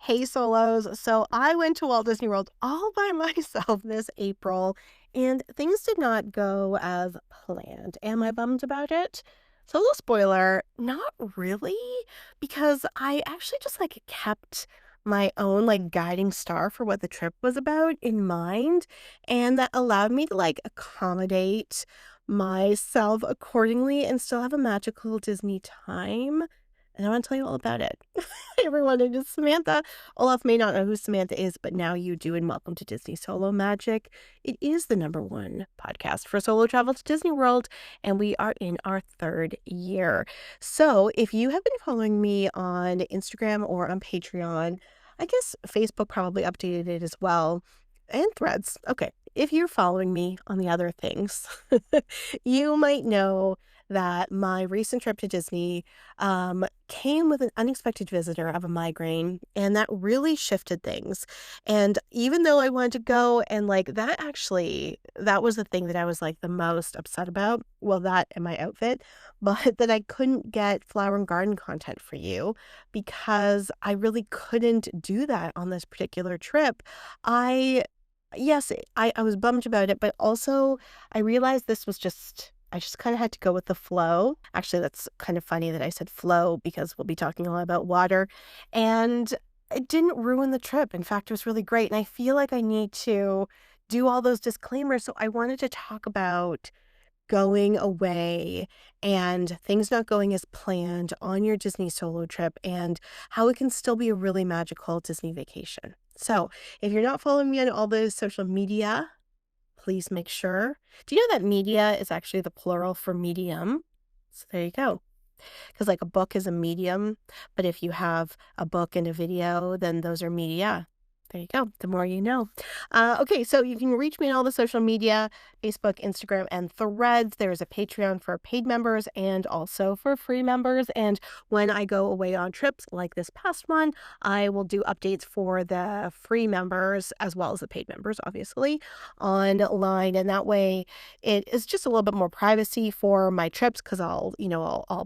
Hey solos. So I went to Walt Disney World all by myself this April, and things did not go as planned. Am I bummed about it? So, a little spoiler, not really, because I actually just kept my own guiding star for what the trip was about in mind, and that allowed me to accommodate myself accordingly and still have a magical Disney time. And I want to tell you all about it. Everyone, it is Samantha. Olaf may not know who Samantha is, but now you do, and welcome to Disney Solo Magic. It is the number one podcast for solo travel to Disney World, and we are in our third year. So if you have been following me on Instagram or on Patreon, I guess Facebook probably updated it as well, and Threads. Okay, if you're following me on the other things, you might know that my recent trip to Disney came with an unexpected visitor of a migraine, and that really shifted things. And even though I wanted to go, and that was the thing that I was the most upset about. Well, that and my outfit, but that I couldn't get flower and garden content for you because I really couldn't do that on this particular trip. I Yes, I was bummed about it, but also I realized I just kind of had to go with the flow. Actually, that's kind of funny that I said flow because we'll be talking a lot about water. And it didn't ruin the trip. In fact, it was really great. And I feel like I need to do all those disclaimers. So I wanted to talk about going away and things not going as planned on your Disney solo trip and how it can still be a really magical Disney vacation. So, if you're not following me on all those social media, please make sure. Do you know that media is actually the plural for medium? So there you go. Because a book is a medium, but if you have a book and a video, then those are media. There you go. The more you know. Okay, so you can reach me on all the social media, Facebook, Instagram, and Threads. There's a Patreon for paid members and also for free members. And when I go away on trips like this past one, I will do updates for the free members as well as the paid members, obviously, online. And that way it is just a little bit more privacy for my trips because I'll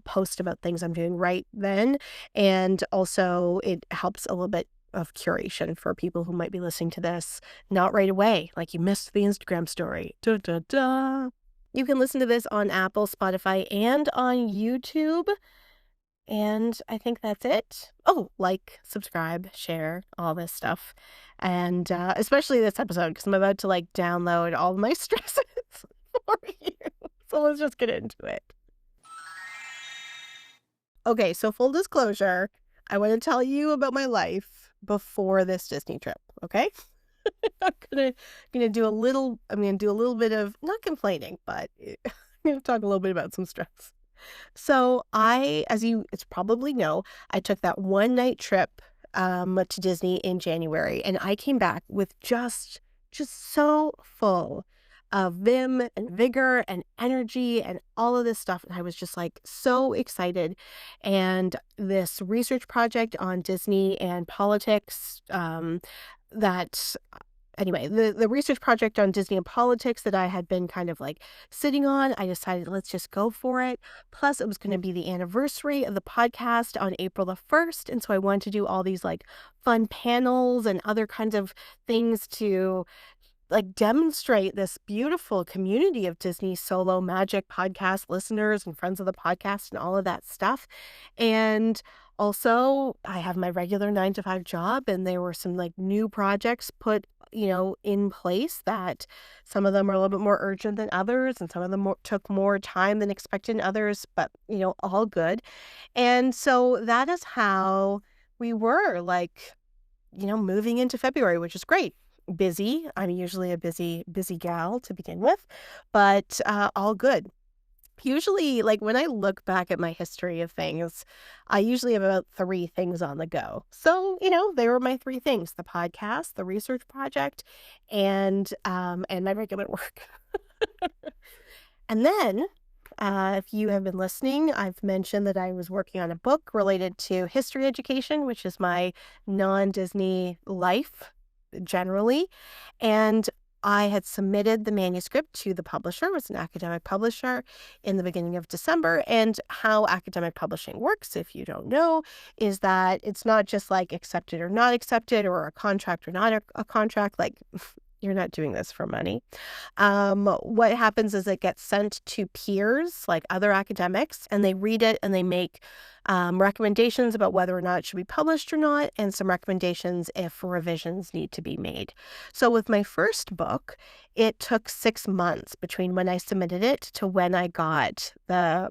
post about things I'm doing right then. And also it helps a little bit of curation for people who might be listening to this not right away, like you missed the Instagram story. Da, da, da. You can listen to this on Apple, Spotify, and on YouTube. And I think that's it. Oh, subscribe, share, all this stuff. And especially this episode, because I'm about to download all my stresses for you. So let's just get into it. Okay, so full disclosure, I want to tell you about my life before this Disney trip, okay? I'm gonna do a little bit of not complaining, but I'm gonna talk a little bit about some stress. So as you it's probably know, I took that one night trip to Disney in January, and I came back with just so full of vim and vigor and energy and all of this stuff. And I was just so excited. And this research project on Disney and politics, that anyway, the research project on Disney and politics that I had been kind of sitting on, I decided let's just go for it. Plus, it was going to be the anniversary of the podcast on April the 1st. And so I wanted to do all these fun panels and other kinds of things to demonstrate this beautiful community of Disney solo magic podcast listeners and friends of the podcast and all of that stuff. And also, I have my regular 9 to 5 job, and there were some new projects put in place that some of them are a little bit more urgent than others, and some of them took more time than expected in others, but all good. And so that is how we were moving into February, which is great. Busy. I'm usually a busy gal to begin with, but all good. Usually, when I look back at my history of things, I usually have about 3 things on the go. So, they were my 3 things: the podcast, the research project, and my regular work. And then, if you have been listening, I've mentioned that I was working on a book related to history education, which is my non-Disney life generally. And I had submitted the manuscript to the publisher. It was an academic publisher in the beginning of December. And how academic publishing works, if you don't know, is that it's not just like accepted or not accepted or a contract or not a contract. Like, you're not doing this for money. What happens is it gets sent to peers, like other academics, and they read it and they make recommendations about whether or not it should be published or not, and some recommendations if revisions need to be made. So with my first book, it took 6 months between when I submitted it to when I got the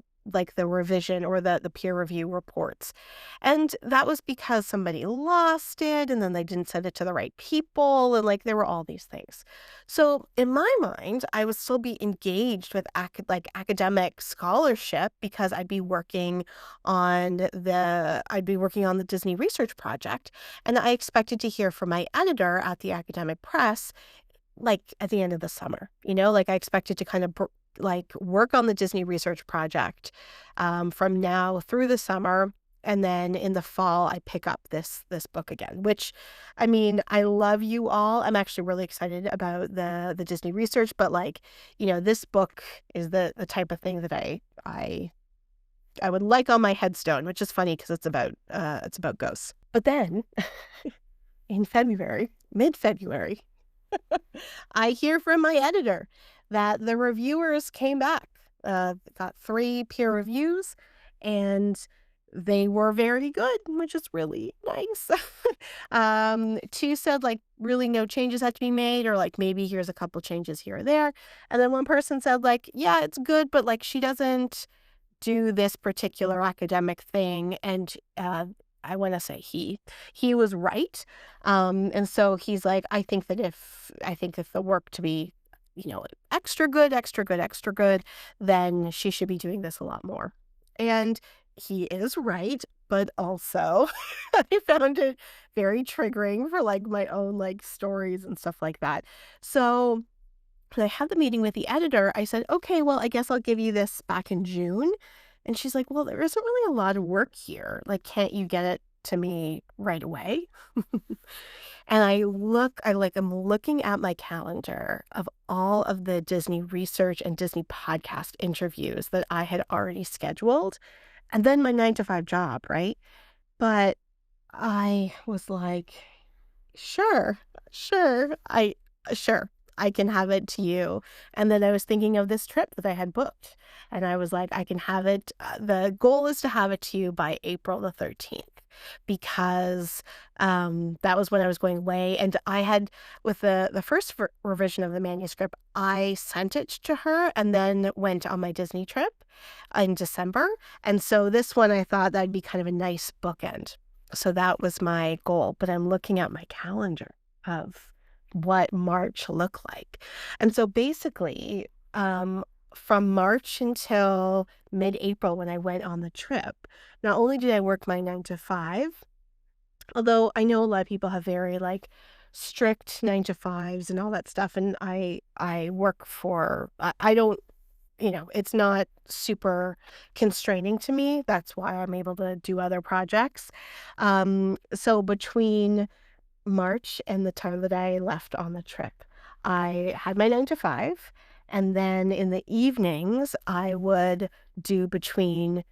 revision or the peer review reports. And that was because somebody lost it and then they didn't send it to the right people, and there were all these things. So in my mind, I would still be engaged with academic scholarship because I'd be working on the Disney research project, and I expected to hear from my editor at the academic press at the end of the summer. I expected to kind of work on the Disney research project from now through the summer, and then in the fall I pick up this book again, which, I mean, I love you all. I'm actually really excited about the Disney research, but this book is the type of thing that I would like on my headstone, which is funny because it's about ghosts. But then in mid-February, I hear from my editor that the reviewers came back, got 3 peer reviews, and they were very good, which is really nice. 2 said really no changes had to be made, or maybe here's a couple changes here or there. And then one person said yeah, it's good, but she doesn't do this particular academic thing. And I want to say he was right. And so he's like, I think if the work to be, extra good, extra good, extra good, then she should be doing this a lot more. And he is right, but also I found it very triggering for my own stories and stuff like that. So when I had the meeting with the editor, I said, okay, well, I guess I'll give you this back in June. And she's like, well, there isn't really a lot of work here. Can't you get it to me right away? And I'm looking at my calendar of all of the Disney research and Disney podcast interviews that I had already scheduled, and then my 9 to 5 job, right? But I was like, sure, sure, I can have it to you. And then I was thinking of this trip that I had booked, and I was like, I can have it. The goal is to have it to you by April the 13th, because that was when I was going away. And I had, with the first revision of the manuscript, I sent it to her and then went on my Disney trip in December. And so this one, I thought that'd be kind of a nice bookend. So that was my goal. But I'm looking at my calendar of what March looked like. And so basically, from March until mid-April when I went on the trip, not only did I work my 9 to 5, although I know a lot of people have very strict 9 to 5s and all that stuff, and I work for, I don't, it's not super constraining to me. That's why I'm able to do other projects. So between March and the time that I left on the trip, I had my 9 to 5, and then in the evenings I would do between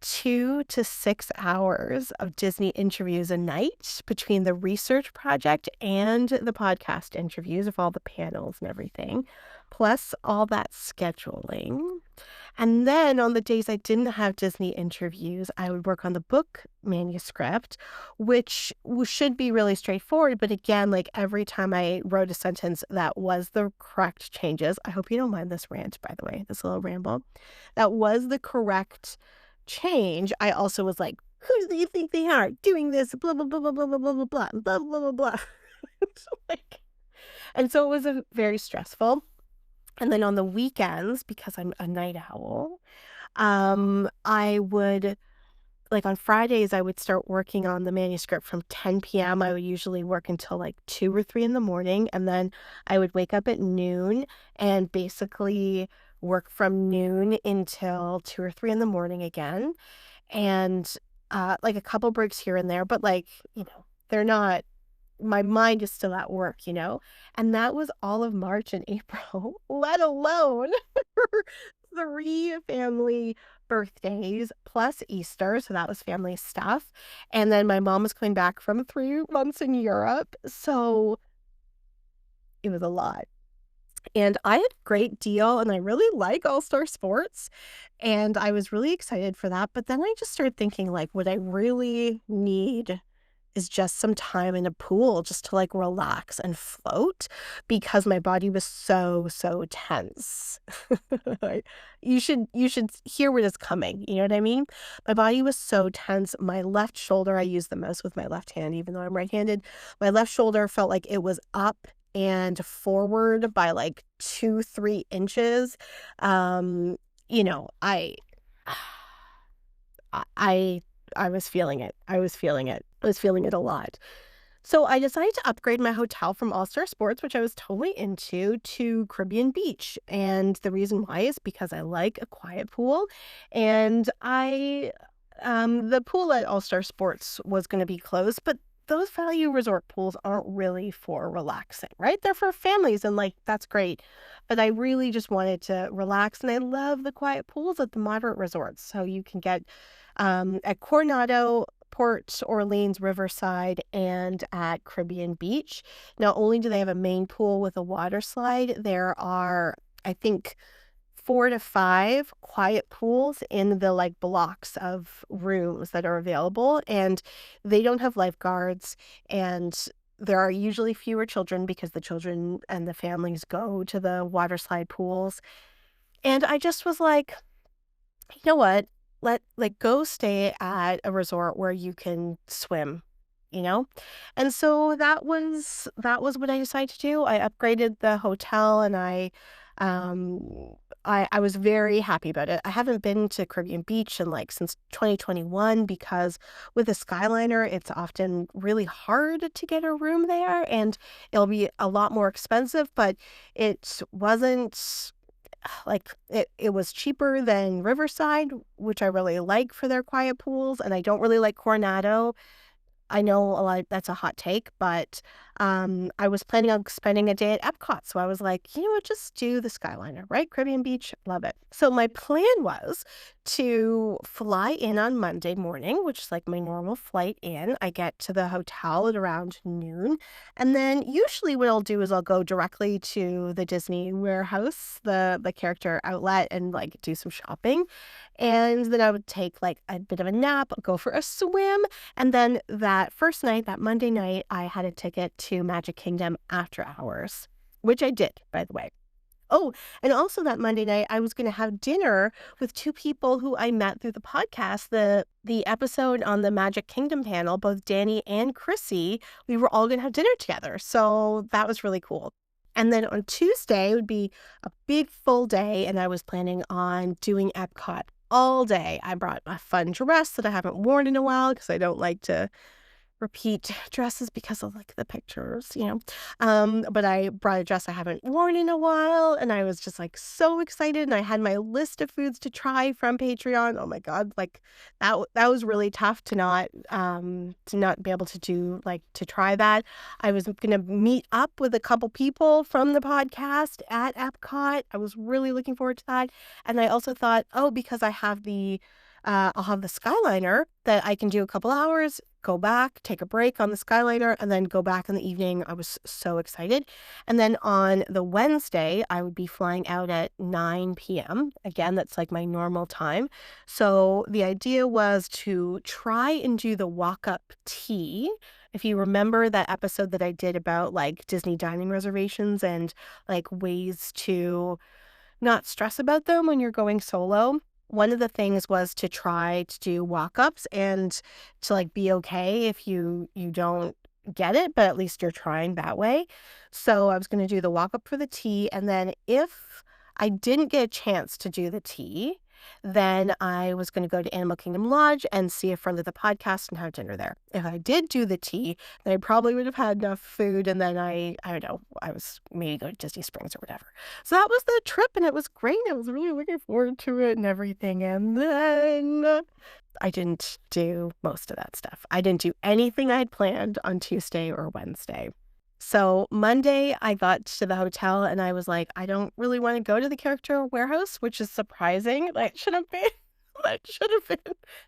2 to 6 hours of Disney interviews a night between the research project and the podcast interviews of all the panels and everything, plus all that scheduling. And then on the days I didn't have Disney interviews, I would work on the book manuscript, which should be really straightforward. But again, every time I wrote a sentence that was the correct changes, I hope you don't mind this rant, by the way, this little ramble, that was the correct change, I also was like, who do you think they are doing this? Blah, blah, blah, blah, blah, blah, blah, blah, blah, blah, blah, blah. And so it was very stressful. And then on the weekends, because I'm a night owl, I would, on Fridays, I would start working on the manuscript from 10 p.m. I would usually work until 2 or 3 in the morning. And then I would wake up at noon and basically work from noon until 2 or 3 in the morning again. And a couple breaks here and there, but they're not my mind is still at work, you know? And that was all of March and April, let alone 3 family birthdays plus Easter, so that was family stuff. And then my mom was coming back from 3 months in Europe, so it was a lot. And I had a great deal, and I really like All-Star Sports, and I was really excited for that, but then I just started thinking, like, what I really need is just some time in a pool just to, like, relax and float because my body was so, so tense. Like, you should hear what is coming, you know what I mean? My body was so tense. My left shoulder, I use the most with my left hand even though I'm right-handed. My left shoulder felt like it was up and forward by, like, 2, 3 inches. You know, I I I was feeling it. I was feeling it. I was feeling it a lot. So I decided to upgrade my hotel from All-Star Sports, which I was totally into, to Caribbean Beach. And the reason why is because I like a quiet pool. And the pool at All-Star Sports was going to be closed, but those value resort pools aren't really for relaxing, right? They're for families and like, that's great. But I really just wanted to relax. And I love the quiet pools at the moderate resorts. So you can get at Coronado, Port Orleans, Riverside, and at Caribbean Beach. Not only do they have a main pool with a water slide, there are, I think, 4 to 5 quiet pools in the, like, blocks of rooms that are available, and they don't have lifeguards, and there are usually fewer children because the children and the families go to the water slide pools, and I just was like, you know what? Go stay at a resort where you can swim, you know? And so that was what I decided to do. I upgraded the hotel and um I was very happy about it. I haven't been to Caribbean Beach in like since 2021 because with a Skyliner, it's often really hard to get a room there and it'll be a lot more expensive, but it wasn't like, it was cheaper than Riverside, which I really like for their quiet pools, and I don't really like Coronado. I know a lot that's a hot take, but, I was planning on spending a day at Epcot, so I was like, "You know what? Just do the Skyliner," right? Caribbean Beach, love it. So my plan was to fly in on Monday morning, which is, like, my normal flight in. I get to the hotel at around noon, and then usually what I'll do is I'll go directly to the Disney Warehouse, the character outlet, and, like, do some shopping, and then I would take, like, a bit of a nap, go for a swim, and then that first night, that Monday night, I had a ticket to Magic Kingdom after hours, which I did, by the way. Oh, and also that Monday night, I was gonna have dinner with 2 people who I met through the podcast. The episode on the Magic Kingdom panel, both Danny and Chrissy, we were all gonna have dinner together, so that was really cool. And then on Tuesday would be a big full day, and I was planning on doing Epcot all day. I brought a fun dress that I haven't worn in a while because I don't like to repeat dresses because of, like, the pictures, you know? But I brought a dress I haven't worn in a while, and I was just, like, so excited, and I had my list of foods to try from Patreon. Oh my god, like, that was really tough to not be able to do like, to try that. I was gonna meet up with a couple people from the podcast at Epcot. I was really looking forward to that, and I also thought, "Oh, because I'll have the Skyliner that I can do a couple hours, go back, take a break on the Skyliner, and then go back in the evening." I was so excited. And then on the Wednesday, I would be flying out at 9 p.m. Again, that's like my normal time. So the idea was to try and do the walk-up tea. If you remember that episode that I did about like Disney dining reservations and like ways to not stress about them when you're going solo. One of the things was to try to do walk-ups and to, like, be okay if you don't get it, but at least you're trying that way. So I was gonna do the walk-up for the tea, and then if I didn't get a chance to do the tea, Then I was going to go to Animal Kingdom Lodge and see a friend of the podcast and have dinner there. If I did do the tea, then I probably would have had enough food, and then I don't know, I was maybe go to Disney Springs or whatever. So that was the trip, and it was great. I was really looking forward to it and everything. And then I didn't do most of that stuff. I didn't do anything I'd planned on Tuesday or Wednesday. So Monday, I got to the hotel and I was like, I don't really want to go to the character warehouse, which is surprising. That should have been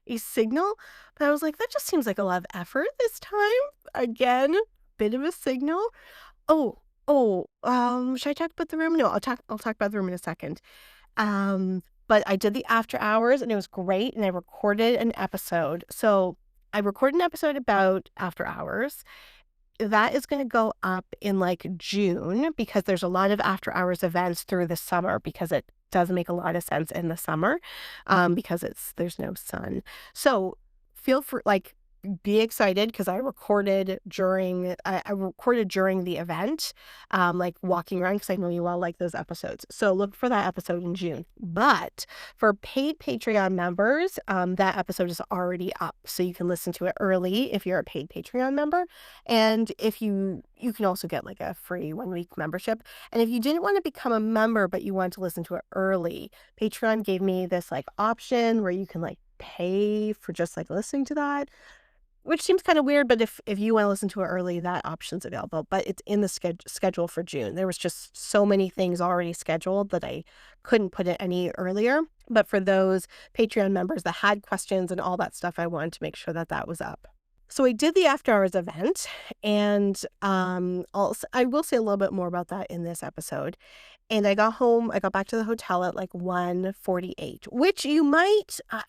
a signal. But I was like, that just seems like a lot of effort this time. Again, bit of a signal. Should I talk about the room? No, I'll talk about the room in a second. But I did the after hours and it was great, and I recorded an episode. So I recorded an episode about after hours. That is going to go up in like June because there's a lot of after hours events through the summer, because it does make a lot of sense in the summer, because there's no sun. So feel free, like, be excited, because I recorded during the event, like walking around, because I know you all like those episodes. So look for that episode in June. But for paid Patreon members, that episode is already up, so you can listen to it early if you're a paid Patreon member. And if you can also get like a free 1-week membership. And if you didn't want to become a member but you want to listen to it early, Patreon gave me this like option where you can like pay for just like listening to that, which seems kind of weird, but if you want to listen to it early, that option's available. But it's in the schedule for June. There was just so many things already scheduled that I couldn't put it any earlier. But for those Patreon members that had questions and all that stuff, I wanted to make sure that that was up. So I did the after hours event, and also, I will say a little bit more about that in this episode. And I got back to the hotel at like 1:48, which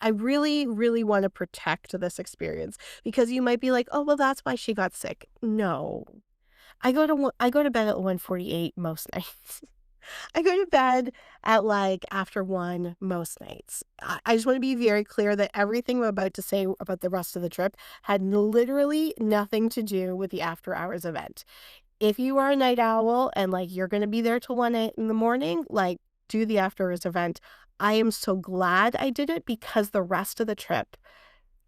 I really, really want to protect this experience, because you might be like, oh, well, that's why she got sick. No, I go to bed at 1:48 most nights. I go to bed at like after 1 most nights. I just want to be very clear that everything I'm about to say about the rest of the trip had literally nothing to do with the after hours event. If you are a night owl and like you're going to be there till 1 in the morning, like, do the after hours event. I am so glad I did it, because the rest of the trip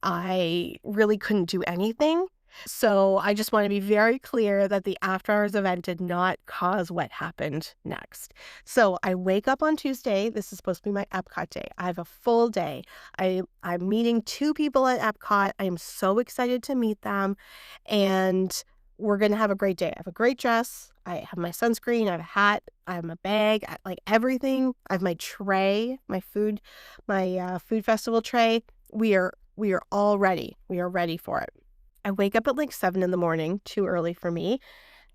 I really couldn't do anything. So I just want to be very clear that the after hours event did not cause what happened next. So I wake up on Tuesday. This is supposed to be my Epcot day. I have a full day. I'm meeting 2 people at Epcot. I am so excited to meet them. And we're going to have a great day. I have a great dress. I have my sunscreen. I have a hat. I have my bag. Like everything. I have my tray, my food festival tray. We are all ready. We are ready for it. I wake up at like 7 in the morning, too early for me,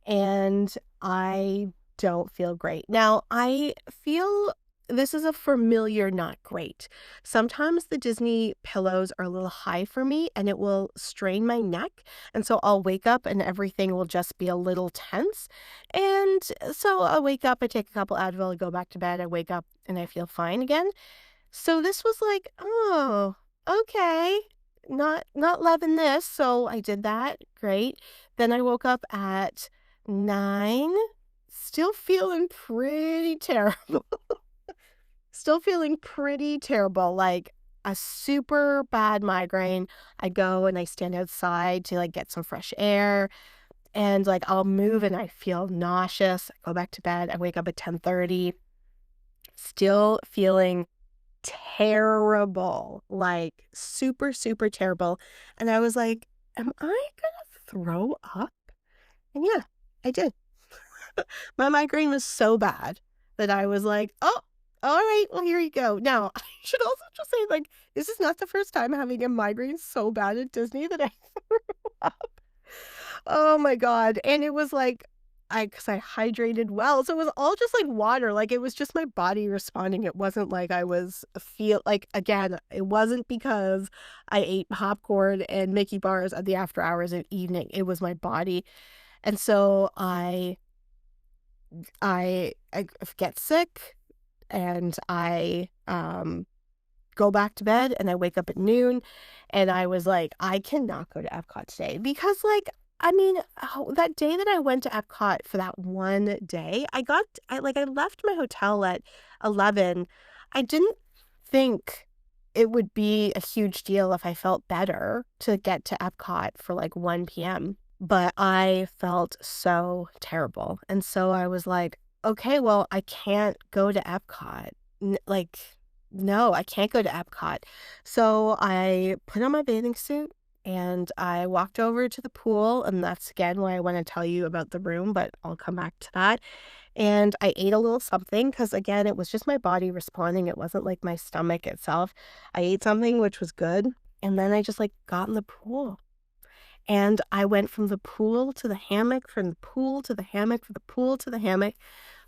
and I don't feel great. Now, I feel this is a familiar not great. Sometimes the Disney pillows are a little high for me and it will strain my neck. And so I'll wake up and everything will just be a little tense. And so I'll wake up, I take a couple Advil, I go back to bed, I wake up and I feel fine again. So this was like, oh, okay. Not loving this. So I did that. Great. Then I woke up at 9, still feeling pretty terrible. Still feeling pretty terrible, like a super bad migraine. I go and I stand outside to like get some fresh air, and like I'll move and I feel nauseous. I go back to bed. I wake up at 10:30, still feeling terrible, like super, super terrible. And I was like, am I gonna throw up? And yeah, I did. My migraine was so bad that I was like, oh, all right, well, here you go. Now, I should also just say, like, this is not the first time having a migraine so bad at Disney that I threw up. Oh my God. And it was like, because I hydrated well. So it was all just like water. Like, it was just my body responding. It wasn't like again, it wasn't because I ate popcorn and Mickey bars at the after hours of evening. It was my body. And so I get sick and I go back to bed and I wake up at noon and I was like, I cannot go to Epcot today, because like, I mean, that day that I went to Epcot for that one day, I left my hotel at 11. I didn't think it would be a huge deal if I felt better to get to Epcot for like 1 p.m. But I felt so terrible. And so I was like, okay, well, I can't go to Epcot. Like, no, I can't go to Epcot. So I put on my bathing suit and I walked over to the pool. And that's again why I want to tell you about the room, but I'll come back to that. And I ate a little something because, again, it was just my body responding. It wasn't like my stomach itself. I ate something which was good. And then I just like got in the pool. And I went from the pool to the hammock, from the pool to the hammock, from the pool to the hammock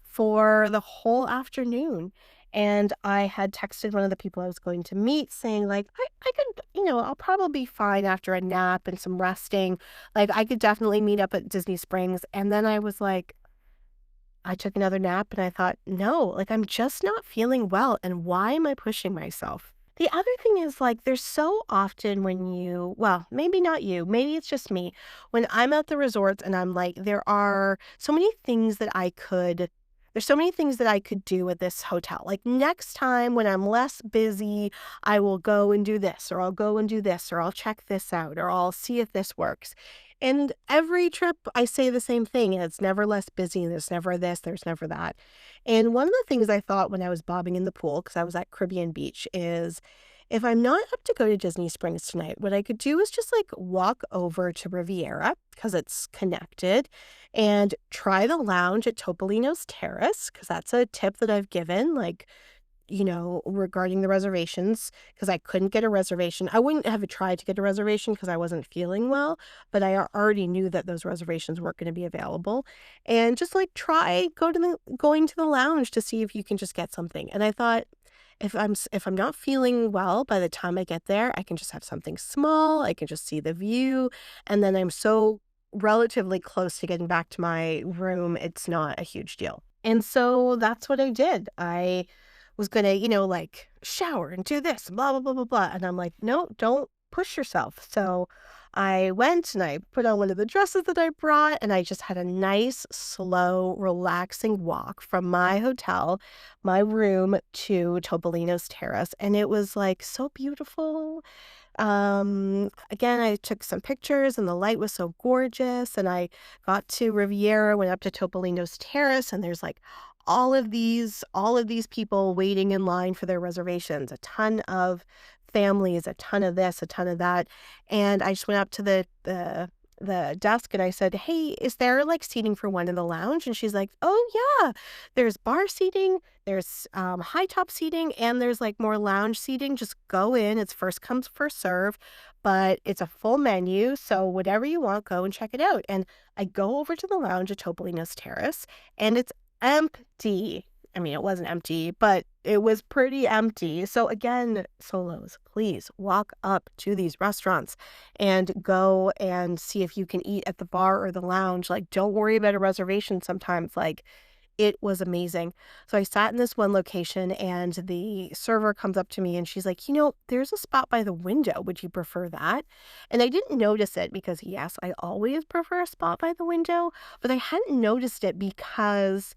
for the whole afternoon. And I had texted one of the people I was going to meet saying, like, I could, I'll probably be fine after a nap and some resting. Like, I could definitely meet up at Disney Springs. And then I was like, I took another nap and I thought, no, like, I'm just not feeling well. And why am I pushing myself? The other thing is, like, there's so often when well, maybe not you, maybe it's just me, when I'm at the resorts and I'm like, there's so many things that I could do at this hotel. Like, next time when I'm less busy, I will go and do this, or I'll go and do this, or I'll check this out, or I'll see if this works. And every trip, I say the same thing. It's never less busy. There's never this, there's never that. And one of the things I thought when I was bobbing in the pool, because I was at Caribbean Beach, is if I'm not up to go to Disney Springs tonight, what I could do is just like walk over to Riviera because it's connected and try the lounge at Topolino's Terrace because that's a tip that I've given. Like, regarding the reservations, because I couldn't get a reservation. I wouldn't have tried to get a reservation because I wasn't feeling well, but I already knew that those reservations weren't going to be available. And just like try going to the lounge to see if you can just get something. And I thought, if I'm not feeling well by the time I get there, I can just have something small. I can just see the view, and then I'm so relatively close to getting back to my room. It's not a huge deal. And so that's what I did. I was gonna, like shower and do this, blah, blah, blah, blah, blah. And I'm like, no, don't push yourself. So I went and I put on one of the dresses that I brought, and I just had a nice, slow, relaxing walk from my hotel, my room to Topolino's Terrace. And it was like so beautiful. Again, I took some pictures and the light was so gorgeous, and I got to Riviera, went up to Topolino's Terrace, and there's like all of these people waiting in line for their reservations, a ton of families, a ton of this, a ton of that. And I just went up to the desk and I said, "Hey, is there like seating for one in the lounge?" And she's like, "Oh yeah, there's bar seating, there's high top seating, and there's like more lounge seating. Just go in. It's first comes, first serve, but it's a full menu. So whatever you want, go and check it out." And I go over to the lounge at Topolino's Terrace, and it's empty. I mean, it wasn't empty, but it was pretty empty. So again, solos, please walk up to these restaurants and go and see if you can eat at the bar or the lounge. Like, don't worry about a reservation sometimes. Like, it was amazing. So I sat in this one location and the server comes up to me and she's like, there's a spot by the window. Would you prefer that? And I didn't notice it because, yes, I always prefer a spot by the window, but I hadn't noticed it because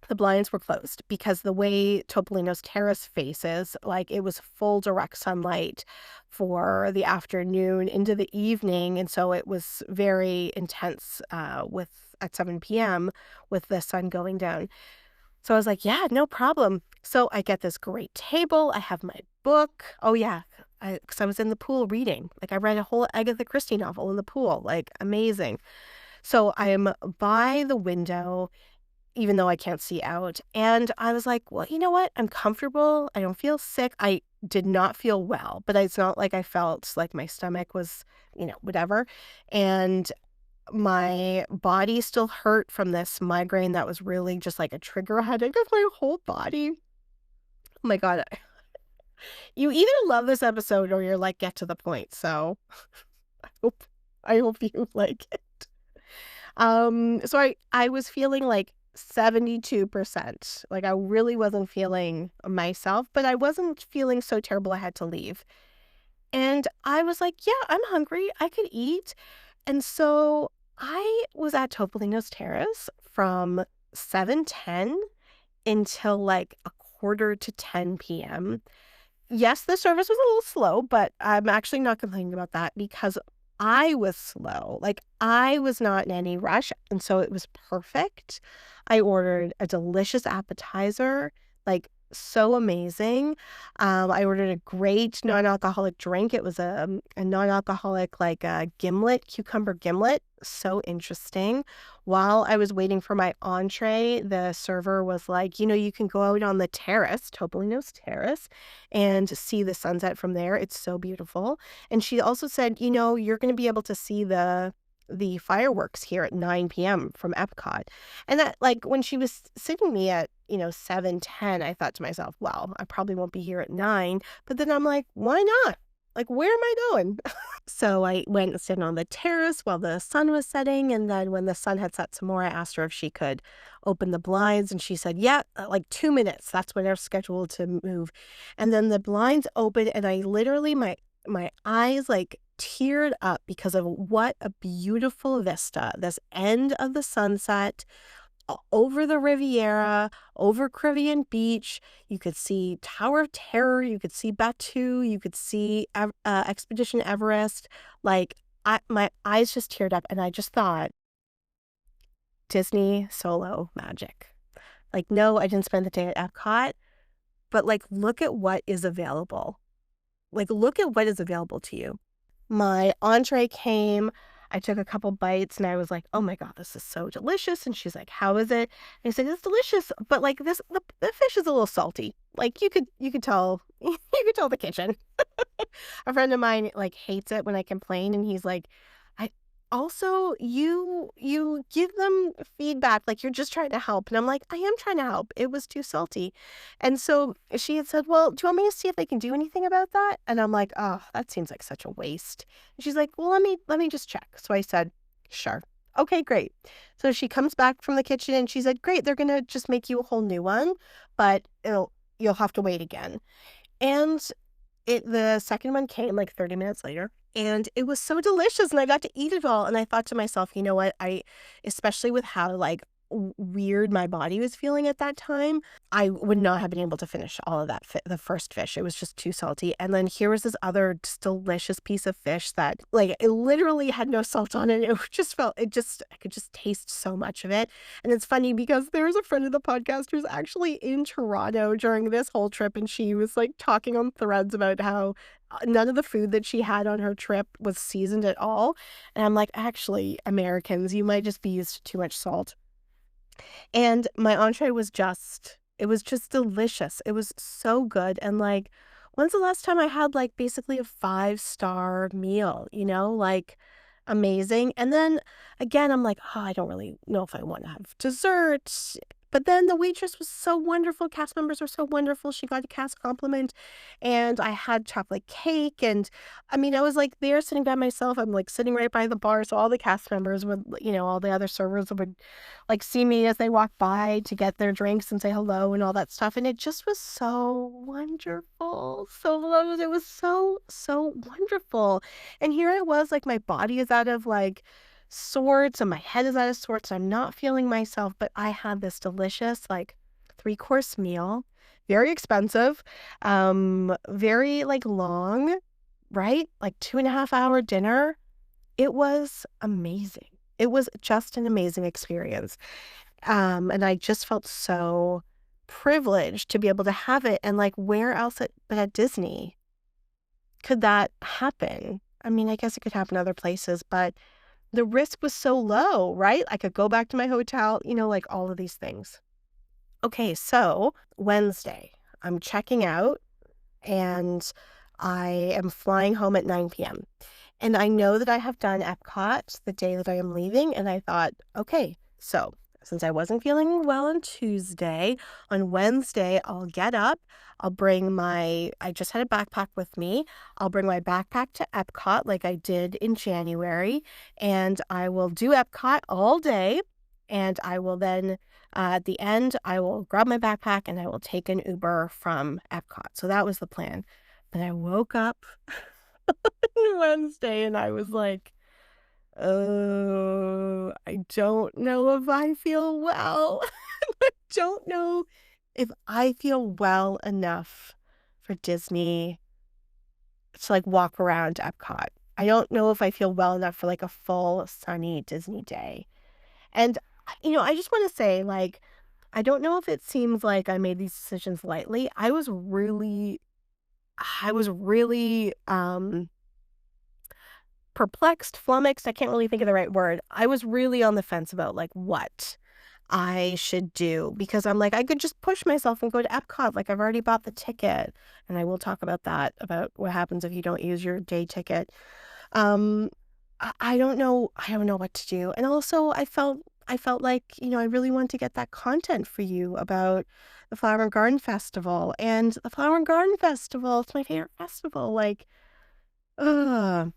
the blinds were closed, because the way Topolino's Terrace faces, like, it was full direct sunlight for the afternoon into the evening, and so it was very intense with at 7 p.m. with the sun going down. So I was like, yeah, no problem. So I get this great table. I have my book. Oh yeah, because I was in the pool reading. Like, I read a whole Agatha Christie novel in the pool. Like, amazing. So I am by the window, even though I can't see out. And I was like, well, you know what? I'm comfortable. I don't feel sick. I did not feel well, but it's not like I felt like my stomach was, whatever. And my body still hurt from this migraine that was really just like a trigger headache of my whole body. Oh my God. You either love this episode or you're like, get to the point. So I hope you like it. So I was feeling like 72%. Like, I really wasn't feeling myself, but I wasn't feeling so terrible I had to leave. And I was like, yeah, I'm hungry. I could eat. And so I was at Topolino's Terrace from 7:10 until like quarter to 10 p.m. Yes, the service was a little slow, but I'm actually not complaining about that because I was slow. Like, I was not in any rush, and so it was perfect. I ordered a delicious appetizer, like, so amazing. I ordered a great non-alcoholic drink. It was a non-alcoholic, like, gimlet, cucumber gimlet. So interesting. While I was waiting for my entree, the server was like, "You can go out on the terrace," Topolino's terrace, and see the sunset from there. It's so beautiful. And she also said, "You're gonna be able to see the fireworks here at 9 p.m. from Epcot." And that, like, when she was sitting me at, 7:10, I thought to myself, "Well, I probably won't be here at 9." But then I'm like, "Why not? Like, where am I going?" So I went and stood on the terrace while the sun was setting, and then when the sun had set some more, I asked her if she could open the blinds, and she said, "Yeah, like 2 minutes. That's when they're scheduled to move." And then the blinds opened, and I literally my eyes, like, teared up because of what a beautiful vista. This end of the sunset over the Riviera, over Caribbean Beach. You could see Tower of Terror, you could see Batu, you could see Expedition Everest. Like, my eyes just teared up, and I just thought, Disney solo magic. Like, no, I didn't spend the day at Epcot, but, like, look at what is available. Like, look at what is available to you. My entree came, I took a couple bites, and I was like, "Oh my god, this is so delicious," and she's like, "How is it?" And I said, "It's delicious, but, like, the fish is a little salty." Like, you could tell you could tell the kitchen. A friend of mine, like, hates it when I complain, and he's like, "I also, you give them feedback, like, you're just trying to help." And I'm like, "I am trying to help. It was too salty." And so she had said, "Well, do you want me to see if they can do anything about that?" And I'm like, "Oh, that seems like such a waste." And she's like, "Well, let me just check." So I said, "Sure. Okay, great." So she comes back from the kitchen, and she said, "Great, they're gonna just make you a whole new one, but you'll have to wait again." And the second one came, like, 30 minutes later, and it was so delicious, and I got to eat it all, and I thought to myself, "You know what? I especially with how, like, weird my body was feeling at that time, I would not have been able to finish all of that the first fish. It was just too salty, and then here was this other just delicious piece of fish that, like, it literally had no salt on it. I could just taste so much of it. And it's funny because there's a friend of the podcast who's actually in Toronto during this whole trip, and she was, like, talking on Threads about how none of the food that she had on her trip was seasoned at all. And I'm like, "Actually, Americans, you might just be used to too much salt." And my entree was just delicious. It was so good, and, like, when's the last time I had, like, basically a five-star meal, like, amazing. And then, again, I'm like, "Oh, I don't really know if I wanna have dessert." But then the waitress was so wonderful, cast members were so wonderful, she got a cast compliment, and I had chocolate cake, and, I mean, I was, like, there sitting by myself, I'm, like, sitting right by the bar, so all the cast members would, all the other servers would, like, see me as they walk by to get their drinks and say hello and all that stuff, and it just was so wonderful, so loved. It was so, so wonderful. And here I was, like, my body is out of, like, sorts, and my head is out of sorts, I'm not feeling myself, but I had this delicious, like, three-course meal, very expensive, very, like, long, right? Like, 2.5-hour dinner. It was amazing. It was just an amazing experience, and I just felt so privileged to be able to have it, and, like, where else but at Disney could that happen? I mean, I guess it could happen other places, but the risk was so low, right? I could go back to my hotel, like, all of these things. Okay, so Wednesday, I'm checking out, and I am flying home at 9 p.m. And I know that I have done Epcot the day that I am leaving, and I thought, "Okay, so since I wasn't feeling well on Tuesday, on Wednesday, I'll get up, I just had a backpack with me. I'll bring my backpack to Epcot like I did in January, and I will do Epcot all day, and I will then, at the end, I will grab my backpack, and I will take an Uber from Epcot." So that was the plan. But I woke up Wednesday, and I was like, "Oh, I don't know if I feel well." I don't know if I feel well enough for Disney to, like, walk around Epcot. I don't know if I feel well enough for, like, a full sunny Disney day. And, I just wanna say, like, I don't know if it seems like I made these decisions lightly. I was really, perplexed, flummoxed, I can't really think of the right word. I was really on the fence about, like, what I should do because I'm like, I could just push myself and go to Epcot, like, I've already bought the ticket, and I will talk about that, about what happens if you don't use your day ticket. Um, I don't know what to do, and also I felt like, I really want to get that content for you about the Flower and Garden Festival, and the Flower and Garden Festival, it's my favorite festival, like, ugh.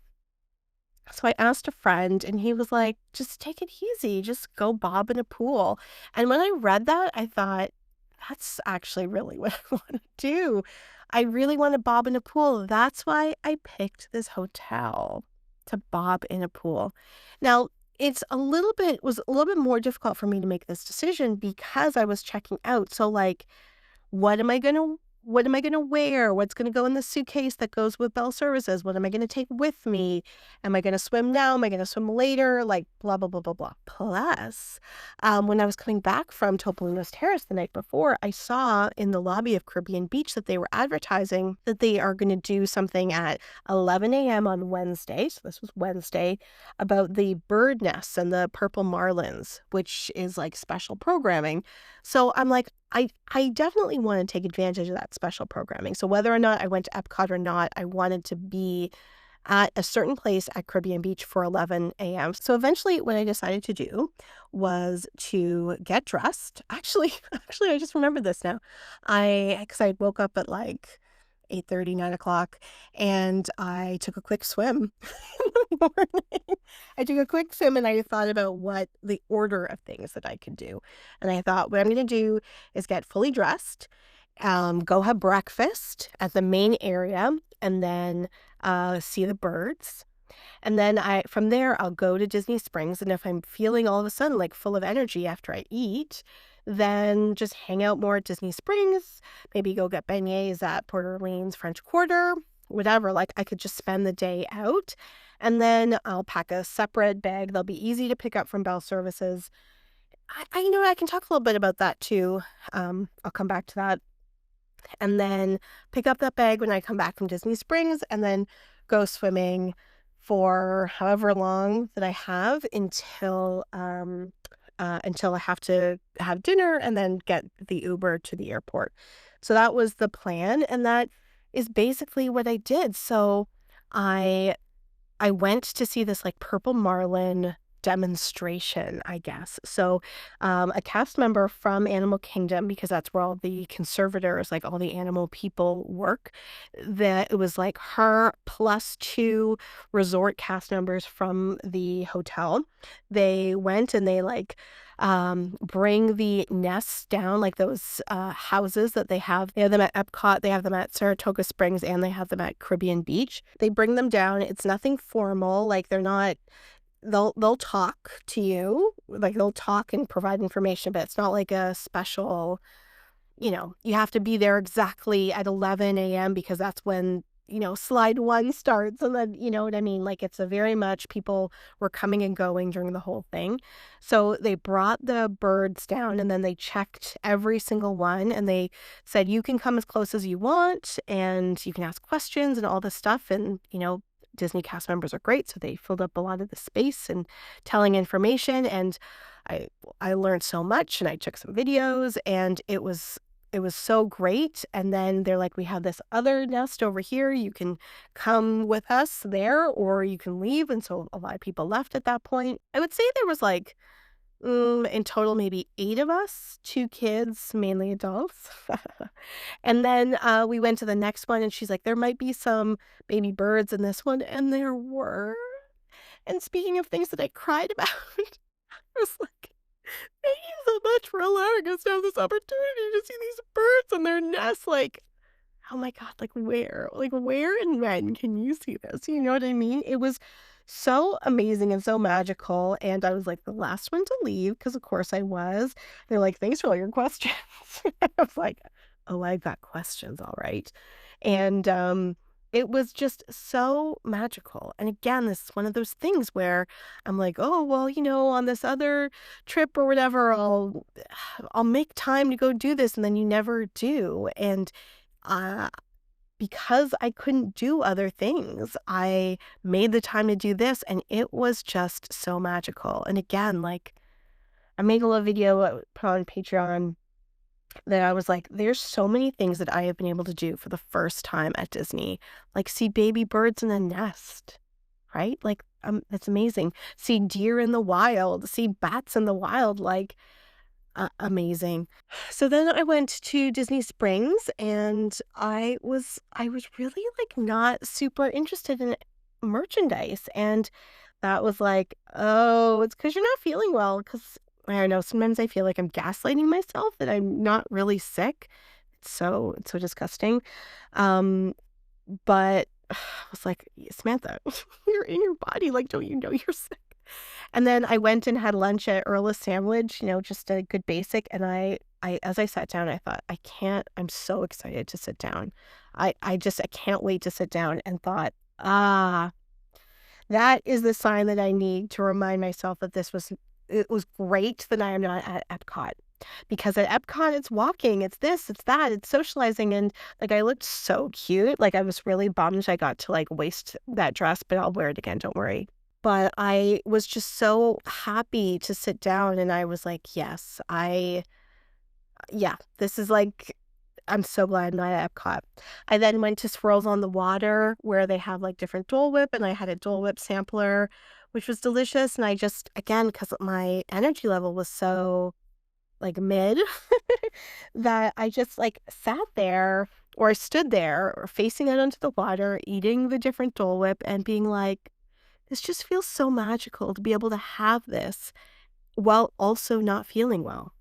So I asked a friend, and he was like, "Just take it easy. Just go bob in a pool." And when I read that, I thought, "That's actually really what I want to do. I really want to bob in a pool." That's why I picked this hotel to bob in a pool. Now, was a little bit more difficult for me to make this decision because I was checking out. So, like, what am I gonna wear? What's gonna go in the suitcase that goes with Bell Services? What am I gonna take with me? Am I gonna swim now? Am I gonna swim later? Like, blah, blah, blah, blah, blah. Plus, when I was coming back from Topolano's Terrace the night before, I saw in the lobby of Caribbean Beach that they were advertising that they are gonna do something at 11 a.m. on Wednesday, so this was Wednesday, about the bird nests and the purple marlins, which is, like, special programming. So I'm like, I definitely wanna take advantage of that special programming. So whether or not I went to Epcot or not, I wanted to be at a certain place at Caribbean Beach for 11 a.m. So eventually what I decided to do was to get dressed. Actually, actually, I just remembered this now. Because I woke up at like 8:30, 9 o'clock, and I took a quick swim in the morning. I took a quick swim and I thought about what the order of things that I could do. And I thought, what I'm going to do is get fully dressed, go have breakfast at the main area, and then see the birds. And then from there, I'll go to Disney Springs. And if I'm feeling all of a sudden like full of energy after I eat, then just hang out more at Disney Springs, maybe go get beignets at Port Orleans French Quarter, whatever. Like I could just spend the day out. And then I'll pack a separate bag. They'll be easy to pick up from Bell Services. I can talk a little bit about that too. I'll come back to that, and then pick up that bag when I come back from Disney Springs, and then go swimming for however long that I have until I have to have dinner and then get the Uber to the airport. So that was the plan, and that is basically what I did. So I I went to see this, like, purple marlin demonstration, I guess. So, a cast member from Animal Kingdom, because that's where all the conservators, like, all the animal people work, that it was, like, her plus 2 resort cast members from the hotel. They went and they, like, bring the nests down, like those, houses that they have. They have them at Epcot, they have them at Saratoga Springs, and they have them at Caribbean Beach. They bring them down. It's nothing formal, like, they're not they'll talk to you, like, they'll talk and provide information, but it's not like a special, you have to be there exactly at 11 a.m. because that's when, slide 1 starts, and then you know what I mean? Like, it's a very much people were coming and going during the whole thing. So, they brought the birds down, and then they checked every single one, and they said, "You can come as close as you want, and you can ask questions and all this stuff," and, Disney cast members are great, so they filled up a lot of the space and telling information, and I I learned so much, and I took some videos, and it was so great. And then they're like, "We have this other nest over here. You can come with us there, or you can leave." And so a lot of people left at that point. I would say there was like, in total, maybe 8 of us, 2 kids, mainly adults. And then we went to the next one, and she's like, "There might be some baby birds in this one," and there were. And speaking of things that I cried about, I was like, "Thank you so much for allowing us to have this opportunity to see these birds and their nests." Like, oh my god, like, where? Like, where and when can you see this? You know what I mean? It was so amazing and so magical, and I was, like, the last one to leave because of course I was. They're like, "Thanks for all your questions." I was like, "Oh, I got questions, all right." And, it was just so magical, and again, this is one of those things where I'm like, "Oh, well, on this other trip or whatever, I'll make time to go do this," and then you never do, and, uh because I couldn't do other things, I made the time to do this, and it was just so magical. And again, like, I made a little video, put on Patreon, that I was like, there's so many things that I have been able to do for the first time at Disney, like see baby birds in a nest, right? Like, that's amazing. See deer in the wild, see bats in the wild, like, amazing. So then I went to Disney Springs and I was really like not super interested in merchandise, and that was like, "Oh, it's because 'cause you're not feeling well." Because I don't know, sometimes I feel like I'm gaslighting myself that I'm not really sick. It's so disgusting. Um, but I was like, "Samantha, you're in your body, like, don't you know you're sick?" And then I went and had lunch at Earl's Sandwich, just a good basic, and I as I sat down, I thought, I'm so excited to sit down. I can't wait to sit down, and thought, "Ah, that is the sign that I need to remind myself that it was great that I am not at Epcot." Because at Epcot, it's walking, it's this, it's that, it's socializing, and, like, I looked so cute, like, I was really bummed I got to, like, waste that dress, but I'll wear it again, don't worry. But I was just so happy to sit down, and I was like, "Yes, yeah, this is like I'm so glad I'm not at Epcot." I then went to Swirls on the Water where they have, like, different Dole Whip, and I had a Dole Whip sampler, which was delicious, and I just again, because my energy level was so, like, mid, that I just, like, sat there or stood there or facing out onto the water, eating the different Dole Whip and being like, this just feels so magical to be able to have this while also not feeling well.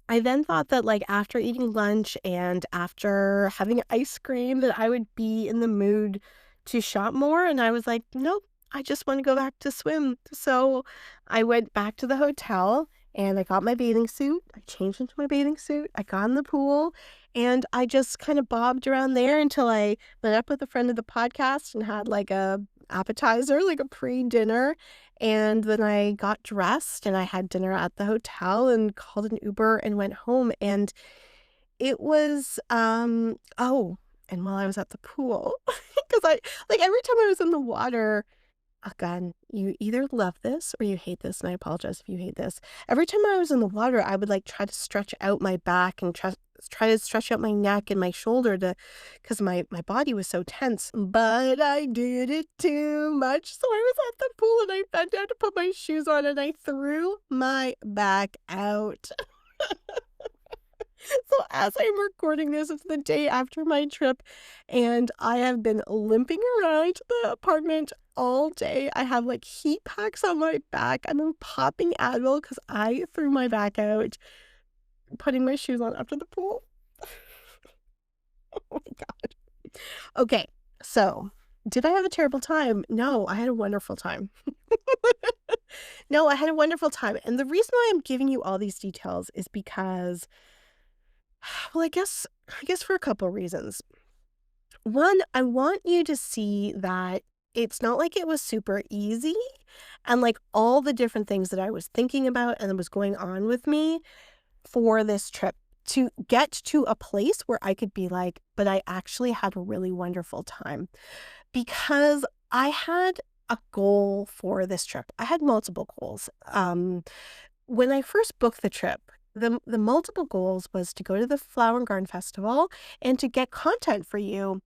I then thought that, like, after eating lunch and after having ice cream, that I would be in the mood to shop more, and I was like, "Nope, I just wanna go back to swim." So, I went back to the hotel, and I got my bathing suit, I changed into my bathing suit, I got in the pool, and I just kinda bobbed around there until I met up with a friend of the podcast and had, like, a appetizer, like a pre-dinner, and then I got dressed and I had dinner at the hotel and called an Uber and went home, and it was, oh, and while I was at the pool, because every time I was in the water, again, you either love this or you hate this, and I apologize if you hate this. Every time I was in the water, I would, like, try to stretch out my back and try to stretch out my neck and my shoulder because my body was so tense, but I did it too much, so I was at the pool, and I bent down to put my shoes on, and I threw my back out. So as I'm recording this, it's the day after my trip, and I have been limping around the apartment all day. I have, like, heat packs on my back. I'm popping Advil because I threw my back out, putting my shoes on after the pool. Oh my god. Okay, so did I have a terrible time? No, I had a wonderful time. No, I had a wonderful time, and the reason why I'm giving you all these details is because, well, I guess for a couple reasons. One, I want you to see that it's not like it was super easy, and, like, all the different things that I was thinking about and that was going on with me for this trip to get to a place where I could be like, "But I actually had a really wonderful time." Because I had a goal for this trip. I had multiple goals. When I first booked the trip, the multiple goals was to go to the Flower and Garden Festival and to get content for you,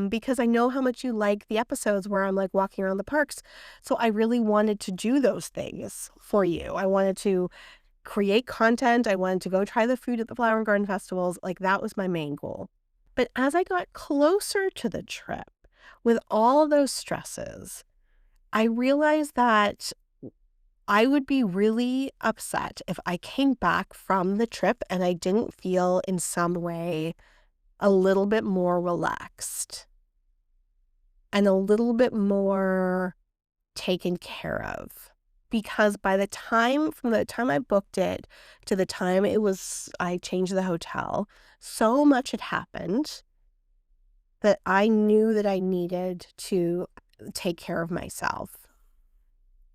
because I know how much you like the episodes where I'm, like, walking around the parks, so I really wanted to do those things for you. I wanted to create content, I wanted to go try the food at the Flower and Garden Festivals, like, that was my main goal. But as I got closer to the trip, with all those stresses, I realized that I would be really upset if I came back from the trip and I didn't feel in some way a little bit more relaxed and a little bit more taken care of. Because from the time I booked it to the time I changed the hotel, so much had happened that I knew that I needed to take care of myself.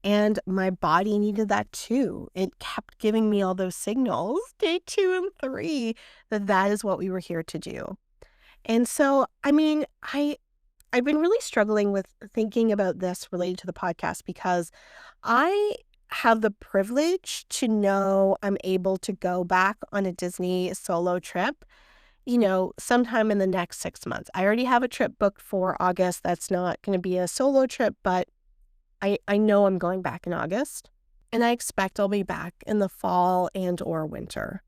And my body needed that too. It kept giving me all those signals, day 2 and 3, that is what we were here to do. And so, I mean, I've been really struggling with thinking about this related to the podcast because I have the privilege to know I'm able to go back on a Disney solo trip, sometime in the next 6 months. I already have a trip booked for August. That's not going to be a solo trip, but I know I'm going back in August, and I expect I'll be back in the fall and or winter.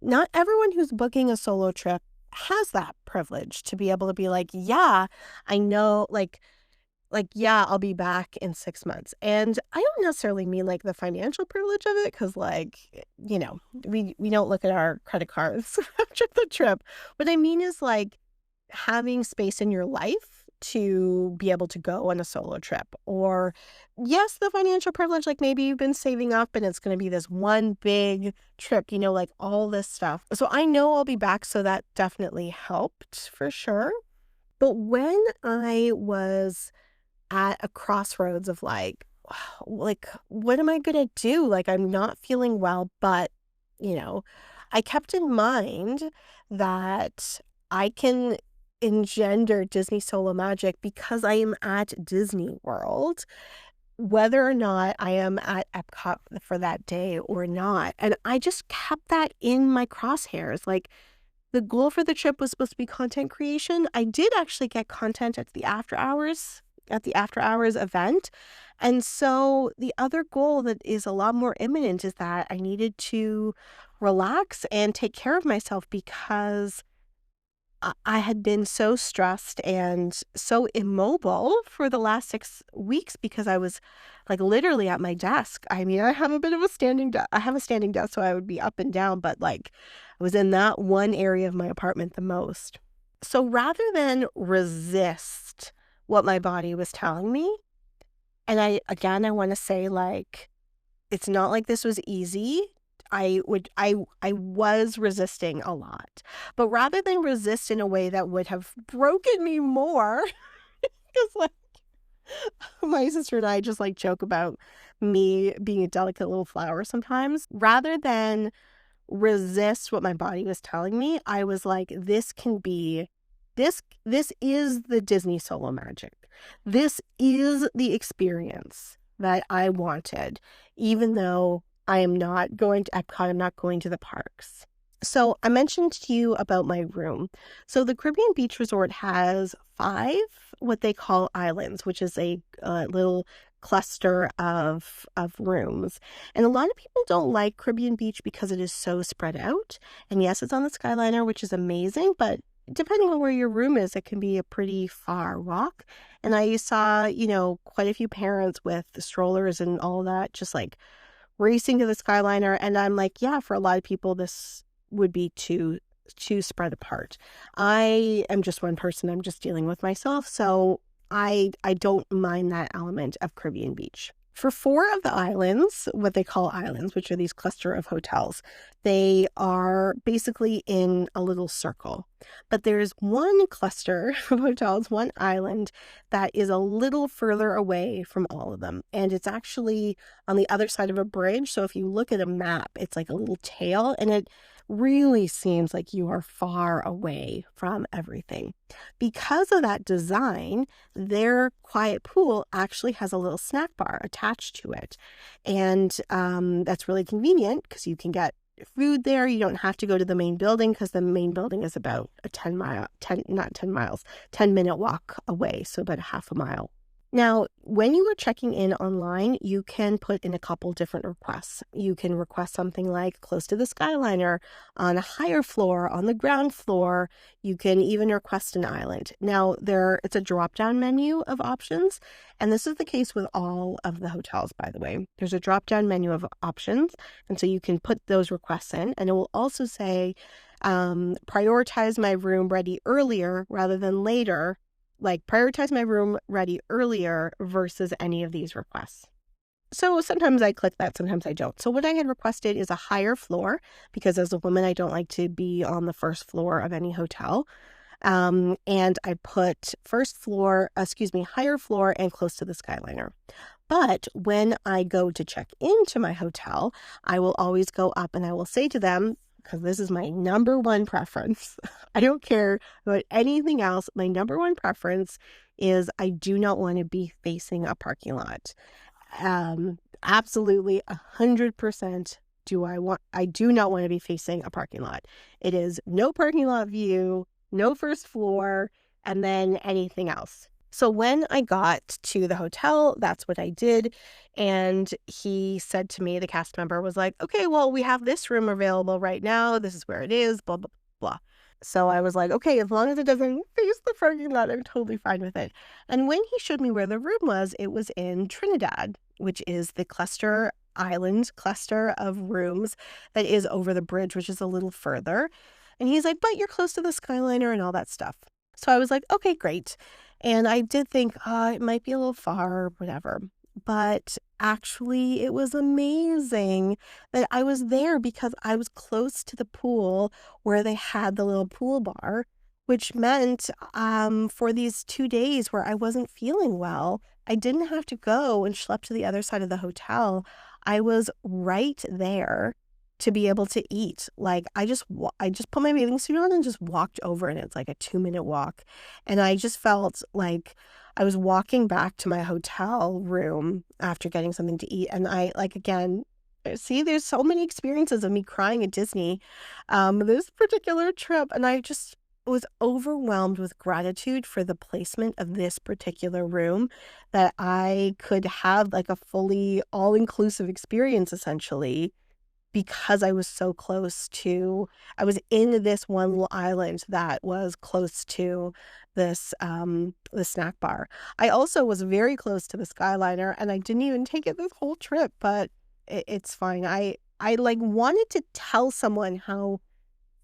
Not everyone who's booking a solo trip has that privilege to be able to be like, yeah, I know, yeah, I'll be back in 6 months. And I don't necessarily mean like the financial privilege of it, because we don't look at our credit cards after the trip. What I mean is like having space in your life to be able to go on a solo trip. Or yes, the financial privilege, like maybe you've been saving up and it's going to be this one big trip, like all this stuff. So I know I'll be back, so that definitely helped for sure. But when I was at a crossroads of like, what am I going to do? Like, I'm not feeling well, but, I kept in mind that I can engender Disney solo magic because I am at Disney World, whether or not I am at Epcot for that day or not. And I just kept that in my crosshairs. Like, the goal for the trip was supposed to be content creation. I did actually get content at the after hours event. And so the other goal that is a lot more imminent is that I needed to relax and take care of myself because I had been so stressed and so immobile for the last 6 weeks because I was like literally at my desk. I mean, I have a standing desk, so I would be up and down, but like I was in that one area of my apartment the most. So rather than resist what my body was telling me, and I want to say, like, it's not like this was easy. I was resisting a lot, but rather than resist in a way that would have broken me more, because like my sister and I just like joke about me being a delicate little flower sometimes, rather than resist what my body was telling me, I was like, this is the Disney solo magic. This is the experience that I wanted, even though I am not going to Epcot, I'm not going to the parks. So I mentioned to you about my room. So the Caribbean Beach Resort has 5 what they call islands, which is a little cluster of rooms. And a lot of people don't like Caribbean Beach because it is so spread out. And yes, it's on the Skyliner, which is amazing, but depending on where your room is, it can be a pretty far walk. And I saw, quite a few parents with strollers and all that, just like racing to the Skyliner. And I'm like, yeah, for a lot of people, this would be too spread apart. I am just one person. I'm just dealing with myself. So I don't mind that element of Caribbean Beach. For 4 of the islands, what they call islands, which are these cluster of hotels, they are basically in a little circle. But there's one cluster of hotels, one island, that is a little further away from all of them. And it's actually on the other side of a bridge. So if you look at a map, it's like a little tail, and it really seems like you are far away from everything. Because of that design, their quiet pool actually has a little snack bar attached to it. And that's really convenient because you can get food there. You don't have to go to the main building because the main building is about a 10-minute walk away. So about a half a mile. Now, when you are checking in online, you can put in a couple different requests. You can request something like close to the Skyliner, on a higher floor, on the ground floor. You can even request an island. Now, it's a drop-down menu of options, and this is the case with all of the hotels, by the way. There's a drop-down menu of options, and so you can put those requests in, and it will also say, prioritize my room ready earlier rather than later, like prioritize my room ready earlier versus any of these requests. So sometimes I click that, sometimes I don't. So what I had requested is a higher floor because as a woman, I don't like to be on the first floor of any hotel. And I put higher floor and close to the Skyliner. But when I go to check into my hotel, I will always go up and I will say to them, because this is my number one preference. I don't care about anything else. My number one preference is I do not want to be facing a parking lot. Absolutely 100% I do not want to be facing a parking lot. It is no parking lot view, no first floor, and then anything else. So when I got to the hotel, that's what I did. And he said to me, the cast member was like, okay, well, we have this room available right now. This is where it is, blah, blah, blah. So I was like, okay, as long as it doesn't face the parking lot, I'm totally fine with it. And when he showed me where the room was, it was in Trinidad, which is the island cluster of rooms that is over the bridge, which is a little further. And he's like, but you're close to the Skyliner and all that stuff. So I was like, okay, great. And I did think, it might be a little far or whatever. But actually, it was amazing that I was there because I was close to the pool where they had the little pool bar, which meant for these 2 days where I wasn't feeling well, I didn't have to go and schlep to the other side of the hotel. I was right there to be able to eat. Like I just put my bathing suit on and just walked over, and it's like a 2-minute walk. And I just felt like I was walking back to my hotel room after getting something to eat. And I again, see, there's so many experiences of me crying at Disney this particular trip. And I just was overwhelmed with gratitude for the placement of this particular room, that I could have like a fully all-inclusive experience essentially because I was so close to, I was in this one little island that was close to this, the snack bar. I also was very close to the Skyliner, and I didn't even take it this whole trip, but it's fine. I wanted to tell someone how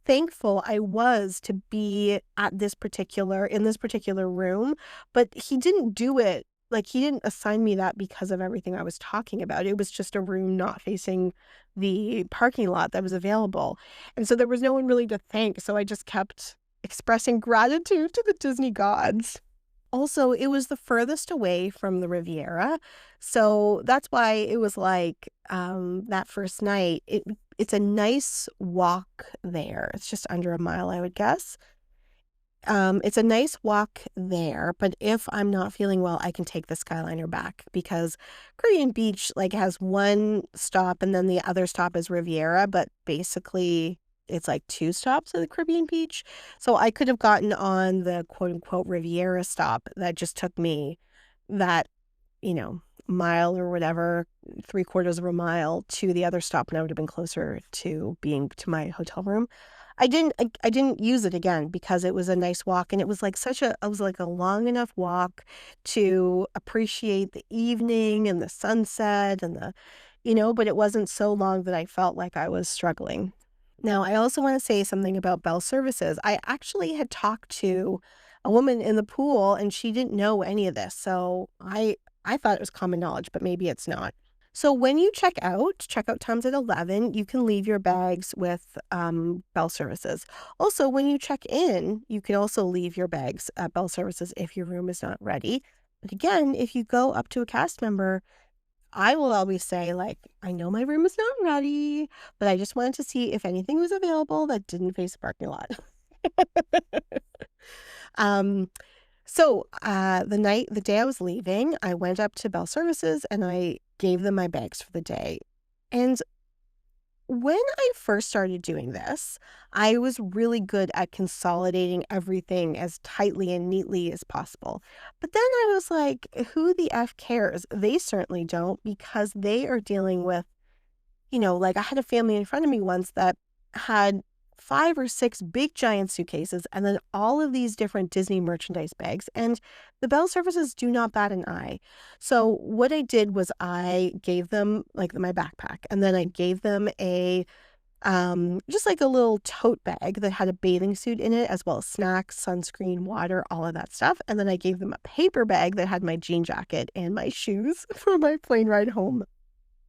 thankful I was to be in this particular room, but he didn't do it. Like, he didn't assign me that because of everything I was talking about. It was just a room not facing the parking lot that was available. And so there was no one really to thank. So I just kept expressing gratitude to the Disney gods. Also, it was the furthest away from the Riviera. So that's why it was like that first night. It's a nice walk there. It's just under a mile, I would guess. It's a nice walk there, but if I'm not feeling well, I can take the Skyliner back because Caribbean Beach has one stop and then the other stop is Riviera, but basically it's like 2 stops at the Caribbean Beach. So I could have gotten on the quote unquote Riviera stop that just took me that, mile or whatever, 3/4 of a mile to the other stop, and I would have been closer to being to my hotel room. I didn't use it again because it was a nice walk, and it was a long enough walk to appreciate the evening and the sunset and but it wasn't so long that I felt like I was struggling. Now, I also want to say something about bell services. I actually had talked to a woman in the pool, and she didn't know any of this. So I thought it was common knowledge, but maybe it's not. So when you checkout time's at 11, you can leave your bags with bell services. Also, when you check in, you can also leave your bags at bell services if your room is not ready. But again, if you go up to a cast member, I will always say, I know my room is not ready, but I just wanted to see if anything was available that didn't face the parking lot. The day I was leaving, I went up to Bell Services and I gave them my bags for the day. And when I first started doing this, I was really good at consolidating everything as tightly and neatly as possible. But then I was like, who the F cares? They certainly don't, because they are dealing with, I had a family in front of me once that had 5 or 6 big giant suitcases and then all of these different Disney merchandise bags, and the Bell Services do not bat an eye. So what I did was I gave them my backpack, and then I gave them a just like a little tote bag that had a bathing suit in it, as well as snacks, sunscreen, water, all of that stuff. And then I gave them a paper bag that had my jean jacket and my shoes for my plane ride home.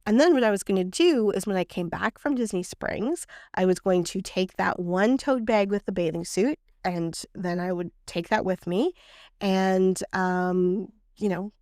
And then what I was going to do is when I came back from Disney Springs, I was going to take that one tote bag with the bathing suit, and then I would take that with me and, you know,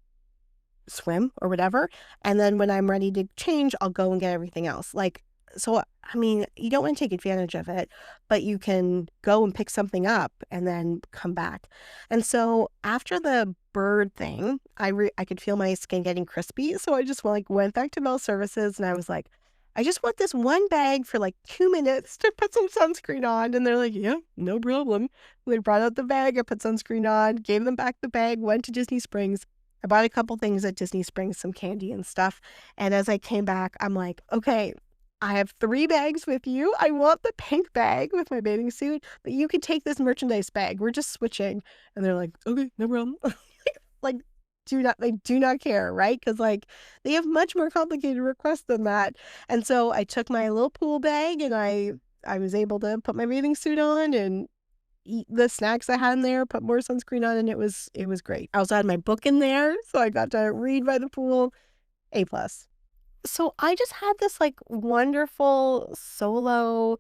swim or whatever. And then when I'm ready to change, I'll go and get everything else. Like, so, I mean, you don't want to take advantage of it, but you can go and pick something up and then come back. And so after the bird thing, I could feel my skin getting crispy. So I just went back to Bell Services and I was like, I just want this one bag for like 2 minutes to put some sunscreen on. And they're like, yeah, no problem. They brought out the bag, I put sunscreen on, gave them back the bag, went to Disney Springs. I bought a couple things at Disney Springs, some candy and stuff. And as I came back, I'm like, okay, I have 3 bags with you. I want the pink bag with my bathing suit, but you can take this merchandise bag. We're just switching. And they're like, okay, no problem. Like, they do not care, right? Because like they have much more complicated requests than that. And so I took my little pool bag and I was able to put my bathing suit on and eat the snacks I had in there, put more sunscreen on, and it was great. I also had my book in there, so I got to read by the pool. A plus. So I just had this like wonderful solo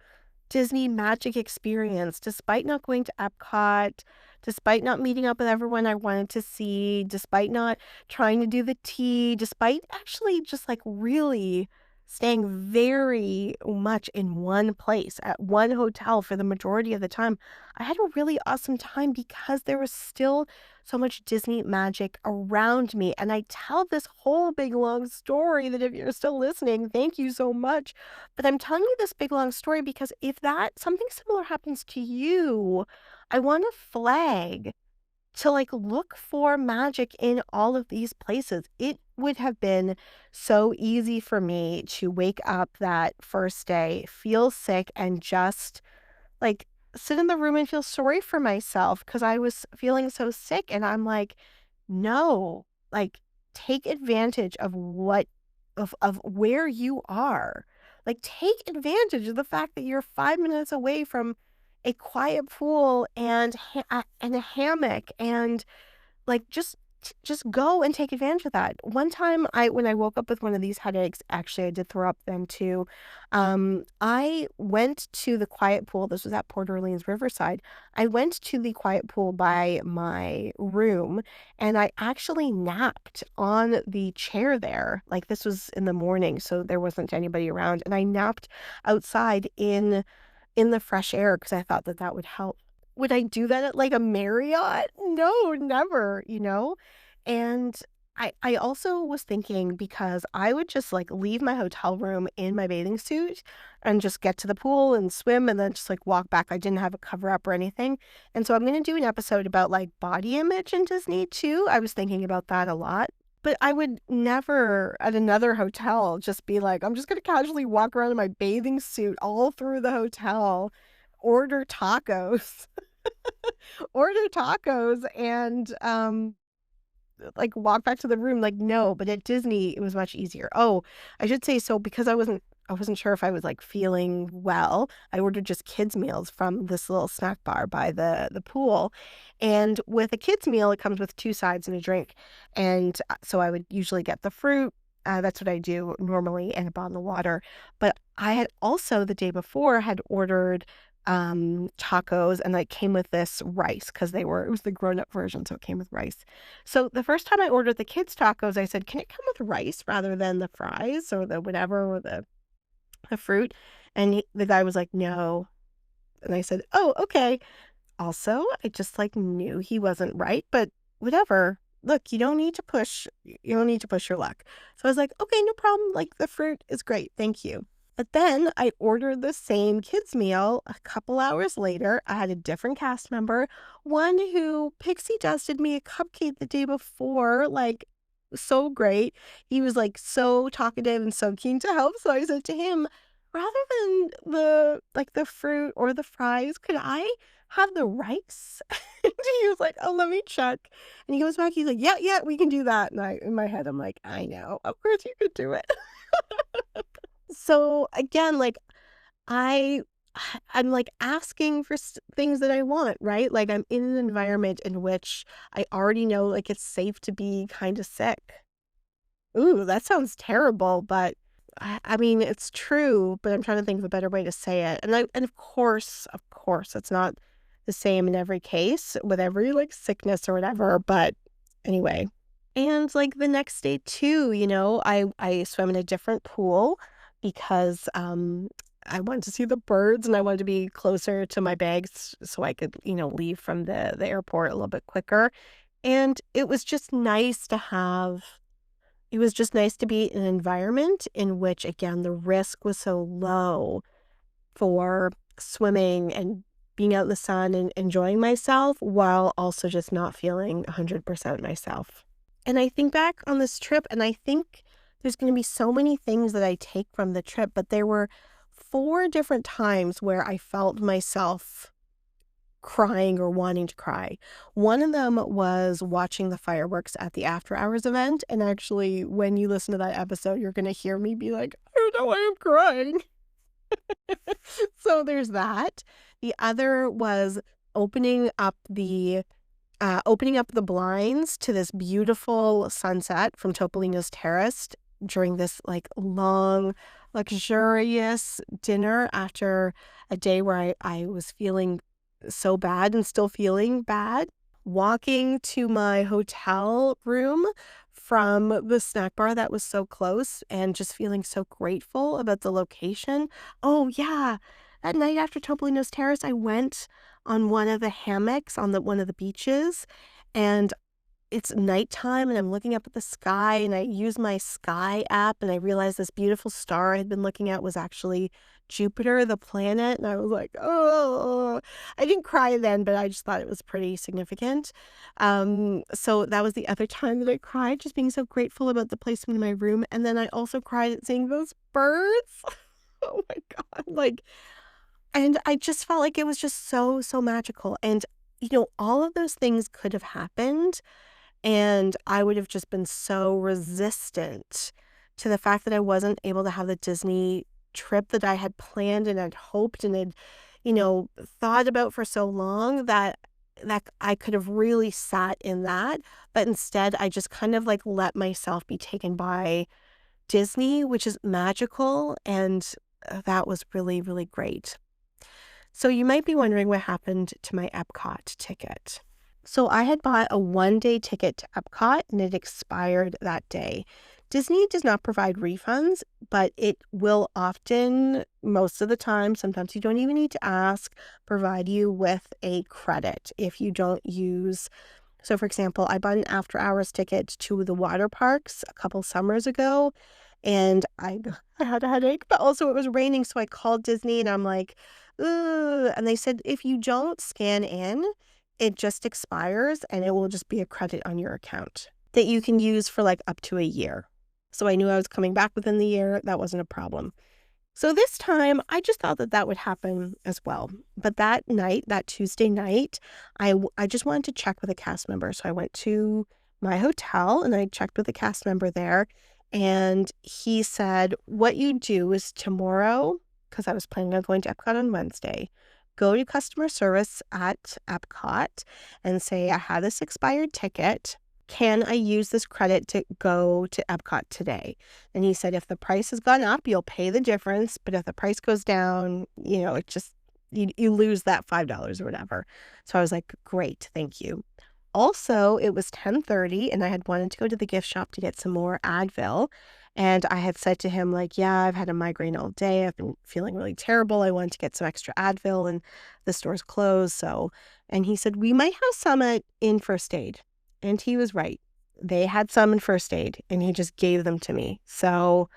Disney magic experience despite not going to Epcot, despite not meeting up with everyone I wanted to see, despite not trying to do the tea, despite actually just like really staying very much in one place at one hotel for the majority of the time. I had a really awesome time because there was still so much Disney magic around me. And I tell this whole big long story that if you're still listening, thank you so much. But I'm telling you this big long story because if that something similar happens to you, I want to flag to like look for magic in all of these places. It would have been so easy for me to wake up that first day, feel sick, and just like sit in the room and feel sorry for myself because I was feeling so sick. And I'm like, no, like take advantage of of where you are. Like take advantage of the fact that you're 5 minutes away from a quiet pool and a hammock and like, just go and take advantage of that. One time when I woke up with one of these headaches, actually, I did throw up then too. I went to the quiet pool. This was at Port Orleans Riverside. I went to the quiet pool by my room, and I actually napped on the chair there. Like, this was in the morning, so there wasn't anybody around, and I napped outside in the fresh air because I thought that that would help. Would I do that at, like, a Marriott? No, never, you know? And I also was thinking because I would just, like, leave my hotel room in my bathing suit and just get to the pool and swim and then just, like, walk back. I didn't have a cover up or anything. And so I'm gonna do an episode about, like, body image in Disney too. I was thinking about that a lot. But I would never at another hotel just be like, I'm just gonna casually walk around in my bathing suit all through the hotel, order tacos, order tacos, and like walk back to the room. Like, no, but at Disney it was much easier. Oh, I should say so because I wasn't sure if I was like feeling well. I ordered just kids meals from this little snack bar by the pool. And with a kids meal, it comes with 2 sides and a drink. And so I would usually get the fruit. That's what I do normally, and a bottle of water. But I had also the day before had ordered tacos, and like came with this rice because it was the grown-up version, so it came with rice. So the first time I ordered the kids tacos, I said, can it come with rice rather than the fries or the whatever or the fruit? And the guy was like, no. And I said, oh, okay. Also, I just like knew he wasn't right, but whatever. Look, you don't need to push your luck. So I was like, okay, no problem. Like the fruit is great. Thank you. But then I ordered the same kids meal a couple hours later. I had a different cast member, one who pixie dusted me a cupcake the day before, like so great. He was like so talkative and so keen to help. So I said to him, rather than the fruit or the fries, could I have the rice? And he was like, oh, let me check. And he goes back, he's like, yeah, yeah, we can do that. And in my head, I'm like, I know, of course you could do it. So again, like I I'm, like, asking for things that I want, right? Like, I'm in an environment in which I already know, like, it's safe to be kinda sick. Ooh, that sounds terrible, but I mean, it's true, but I'm trying to think of a better way to say it. And of course, it's not the same in every case with every, like, sickness or whatever, but anyway. And, like, the next day too, I swam in a different pool because, I wanted to see the birds and I wanted to be closer to my bags so I could, leave from the airport a little bit quicker. And it was just nice to be in an environment in which, again, the risk was so low for swimming and being out in the sun and enjoying myself while also just not feeling 100% myself. And I think back on this trip, and I think there's going to be so many things that I take from the trip, but there were 4 different times where I felt myself crying or wanting to cry. One of them was watching the fireworks at the after hours event, and actually, when you listen to that episode, you're gonna hear me be like, "I don't know why I'm crying." So there's that. The other was opening up the opening up the blinds to this beautiful sunset from Topolino's Terrace during this, like, long, luxurious dinner after a day where I was feeling so bad and still feeling bad. Walking to my hotel room from the snack bar that was so close and just feeling so grateful about the location. Oh, yeah. That night after Topolino's Terrace, I went on one of the hammocks on one of the beaches, and it's nighttime, and I'm looking up at the sky, and I use my sky app, and I realized this beautiful star I had been looking at was actually Jupiter, the planet, and I was like, "Oh." I didn't cry then, but I just thought it was pretty significant. So that was the other time that I cried, just being so grateful about the placement in my room, and then I also cried at seeing those birds. Oh my god, like, and I just felt like it was just so, so magical, and, all of those things could have happened, and I would have just been so resistant to the fact that I wasn't able to have the Disney trip that I had planned and had hoped and had, thought about for so long that I could have really sat in that, but instead I just kind of, like, let myself be taken by Disney, which is magical, and, that was really, really great. So you might be wondering what happened to my Epcot ticket. So I had bought a one-day ticket to Epcot and it expired that day. Disney does not provide refunds, but it will often, most of the time, sometimes you don't even need to ask, provide you with a credit if you don't use. So, for example, I bought an after hours ticket to the water parks a couple summers ago, and I had a headache, but also it was raining, so I called Disney and I'm like, "Ugh," and they said, "If you don't scan in, it just expires and it will just be a credit on your account that you can use for, like, up to a year." So I knew I was coming back within the year, that wasn't a problem. So this time, I just thought that that would happen as well. But that night, that Tuesday night, I just wanted to check with a cast member. So I went to my hotel and I checked with a cast member there. And he said, what you do is tomorrow, because I was planning on going to Epcot on Wednesday, go to customer service at Epcot and say, I had this expired ticket. Can I use this credit to go to Epcot today? And he said, if the price has gone up, you'll pay the difference. But if the price goes down, it just, you lose that $5 or whatever. So I was like, great, thank you. Also, it was 10:30 and I had wanted to go to the gift shop to get some more Advil. And I had said to him, like, yeah, I've had a migraine all day. I've been feeling really terrible. I wanted to get some extra Advil and the store's closed. And he said, we might have some in first aid. And he was right. They had some in first aid and he just gave them to me. So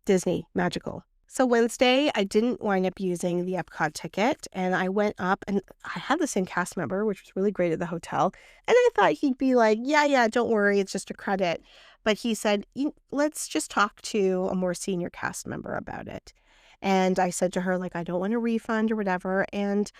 Disney, magical. So Wednesday, I didn't wind up using the Epcot ticket and I went up and I had the same cast member, which was really great at the hotel. And I thought he'd be like, yeah, don't worry, it's just a credit. But he said, let's just talk to a more senior cast member about it. And I said to her, like, I don't want a refund or whatever. And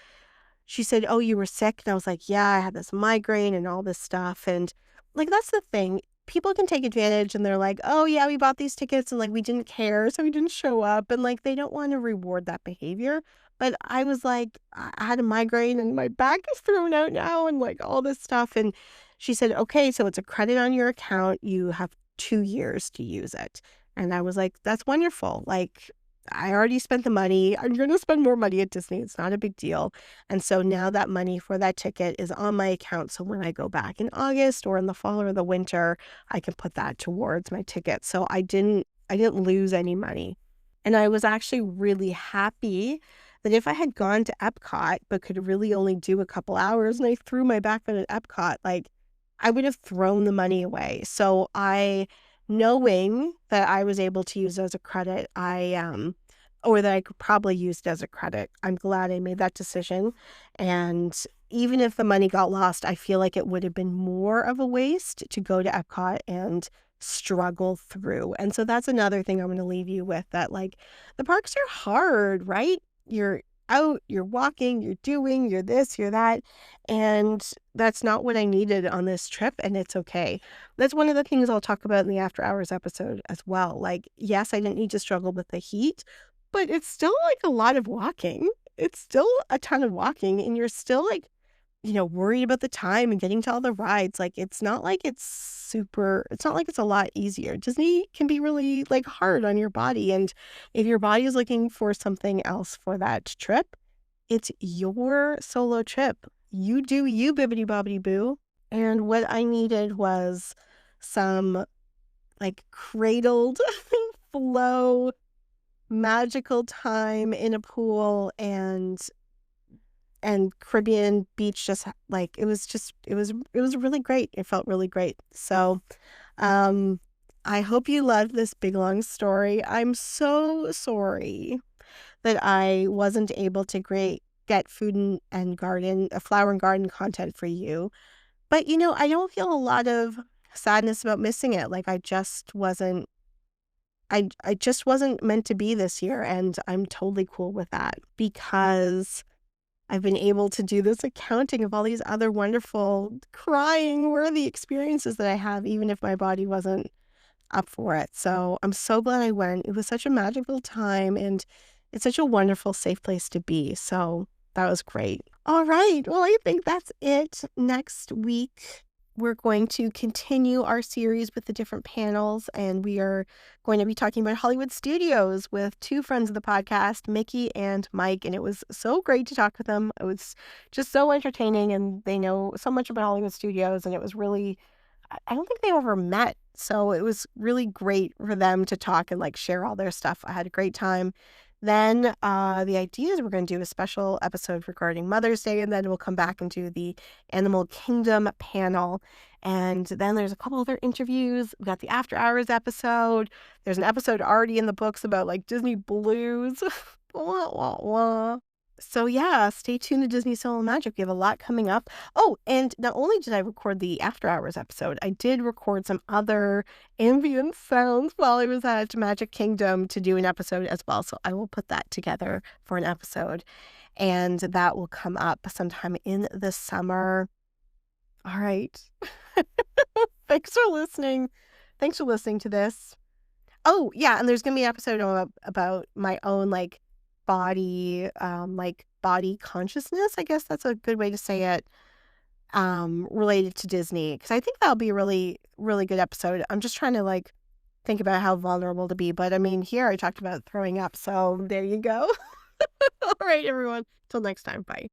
she said, oh, you were sick? And I was like, yeah, I had this migraine and all this stuff. And, like, that's the thing. people can take advantage and they're like, oh yeah, we bought these tickets and like we didn't care, so we didn't show up. And like they don't want to reward that behavior. But I was like, I had a migraine and my back is thrown out now and like all this stuff. And she said, okay, so it's a credit on your account. You have 2 years to use it. And I was like, that's wonderful. Like, I already spent the money. I'm going to spend more money at Disney. It's not a big deal. And so now that money for that ticket is on my account. So when I go back in August or in the fall or the winter, I can put that towards my ticket. So I didn't lose any money. And I was actually really happy that if I had gone to Epcot but could really only do a couple hours and I threw my back foot at Epcot, like I would have thrown the money away. So knowing that I was able to use it as a credit, or that I could probably use it as a credit, I'm glad I made that decision. And even if the money got lost, I feel like it would have been more of a waste to go to Epcot and struggle through. And so that's another thing I'm going to leave you with, that like the parks are hard, right? You're out, you're walking, you're doing, you're this, you're that. And that's not what I needed on this trip. And it's okay. That's one of the things I'll talk about in the After Hours episode as well. Like, yes, I didn't need to struggle with the heat, but it's still like a lot of walking. It's still a ton of walking. And you're still like, worried about the time and getting to all the rides. Like, it's not like it's a lot easier. Disney can be really like hard on your body. And if your body is looking for something else for that trip, it's your solo trip. You do you, bibbity bobbity boo. And what I needed was some like cradled flow, magical time in a pool and Caribbean beach. Just like it was really great. It felt really great. So I hope you loved this big long story. I'm so sorry that I wasn't able to get food and garden, flower and garden content for you. But I don't feel a lot of sadness about missing it. Like I just wasn't meant to be this year, and I'm totally cool with that because I've been able to do this accounting of all these other wonderful, crying worthy experiences that I have, even if my body wasn't up for it. So I'm so glad I went. It was such a magical time, and it's such a wonderful, safe place to be. So that was great. All right. Well, I think that's it. Next week, we're going to continue our series with the different panels, and we are going to be talking about Hollywood studios with two friends of the podcast, Mickey and Mike, and it was so great to talk with them. It was just so entertaining, and they know so much about Hollywood studios, and it was really, I don't think they ever met, so it was really great for them to talk and like share all their stuff. I had a great time. Then the idea is we're going to do a special episode regarding Mother's Day, and then we'll come back and do the Animal Kingdom panel. And then there's a couple other interviews. We got the After Hours episode. There's an episode already in the books about like Disney blues. Wah, wah, wah. So yeah, stay tuned to Disney Soul and Magic. We have a lot coming up. Oh, and not only did I record the After Hours episode, I did record some other ambient sounds while I was at Magic Kingdom to do an episode as well. So I will put that together for an episode, and that will come up sometime in the summer. All right. Thanks for listening. Thanks for listening to this. Oh, yeah, and there's going to be an episode about my own like body consciousness, I guess that's a good way to say it, related to Disney, because I think that'll be a really, really good episode. I'm just trying to like think about how vulnerable to be, but I mean, here I talked about throwing up, so there you go. All right, everyone, till next time, bye.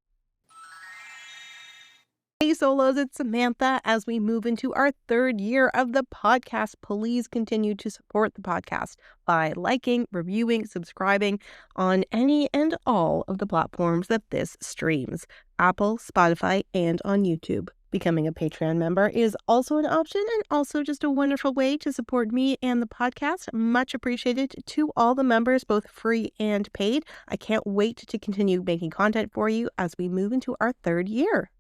Hey Solos, it's Samantha. As we move into our third year of the podcast, please continue to support the podcast by liking, reviewing, subscribing on any and all of the platforms that this streams: Apple, Spotify, and on YouTube. Becoming a Patreon member is also an option, and also just a wonderful way to support me and the podcast. Much appreciated to all the members, both free and paid. I can't wait to continue making content for you as we move into our third year.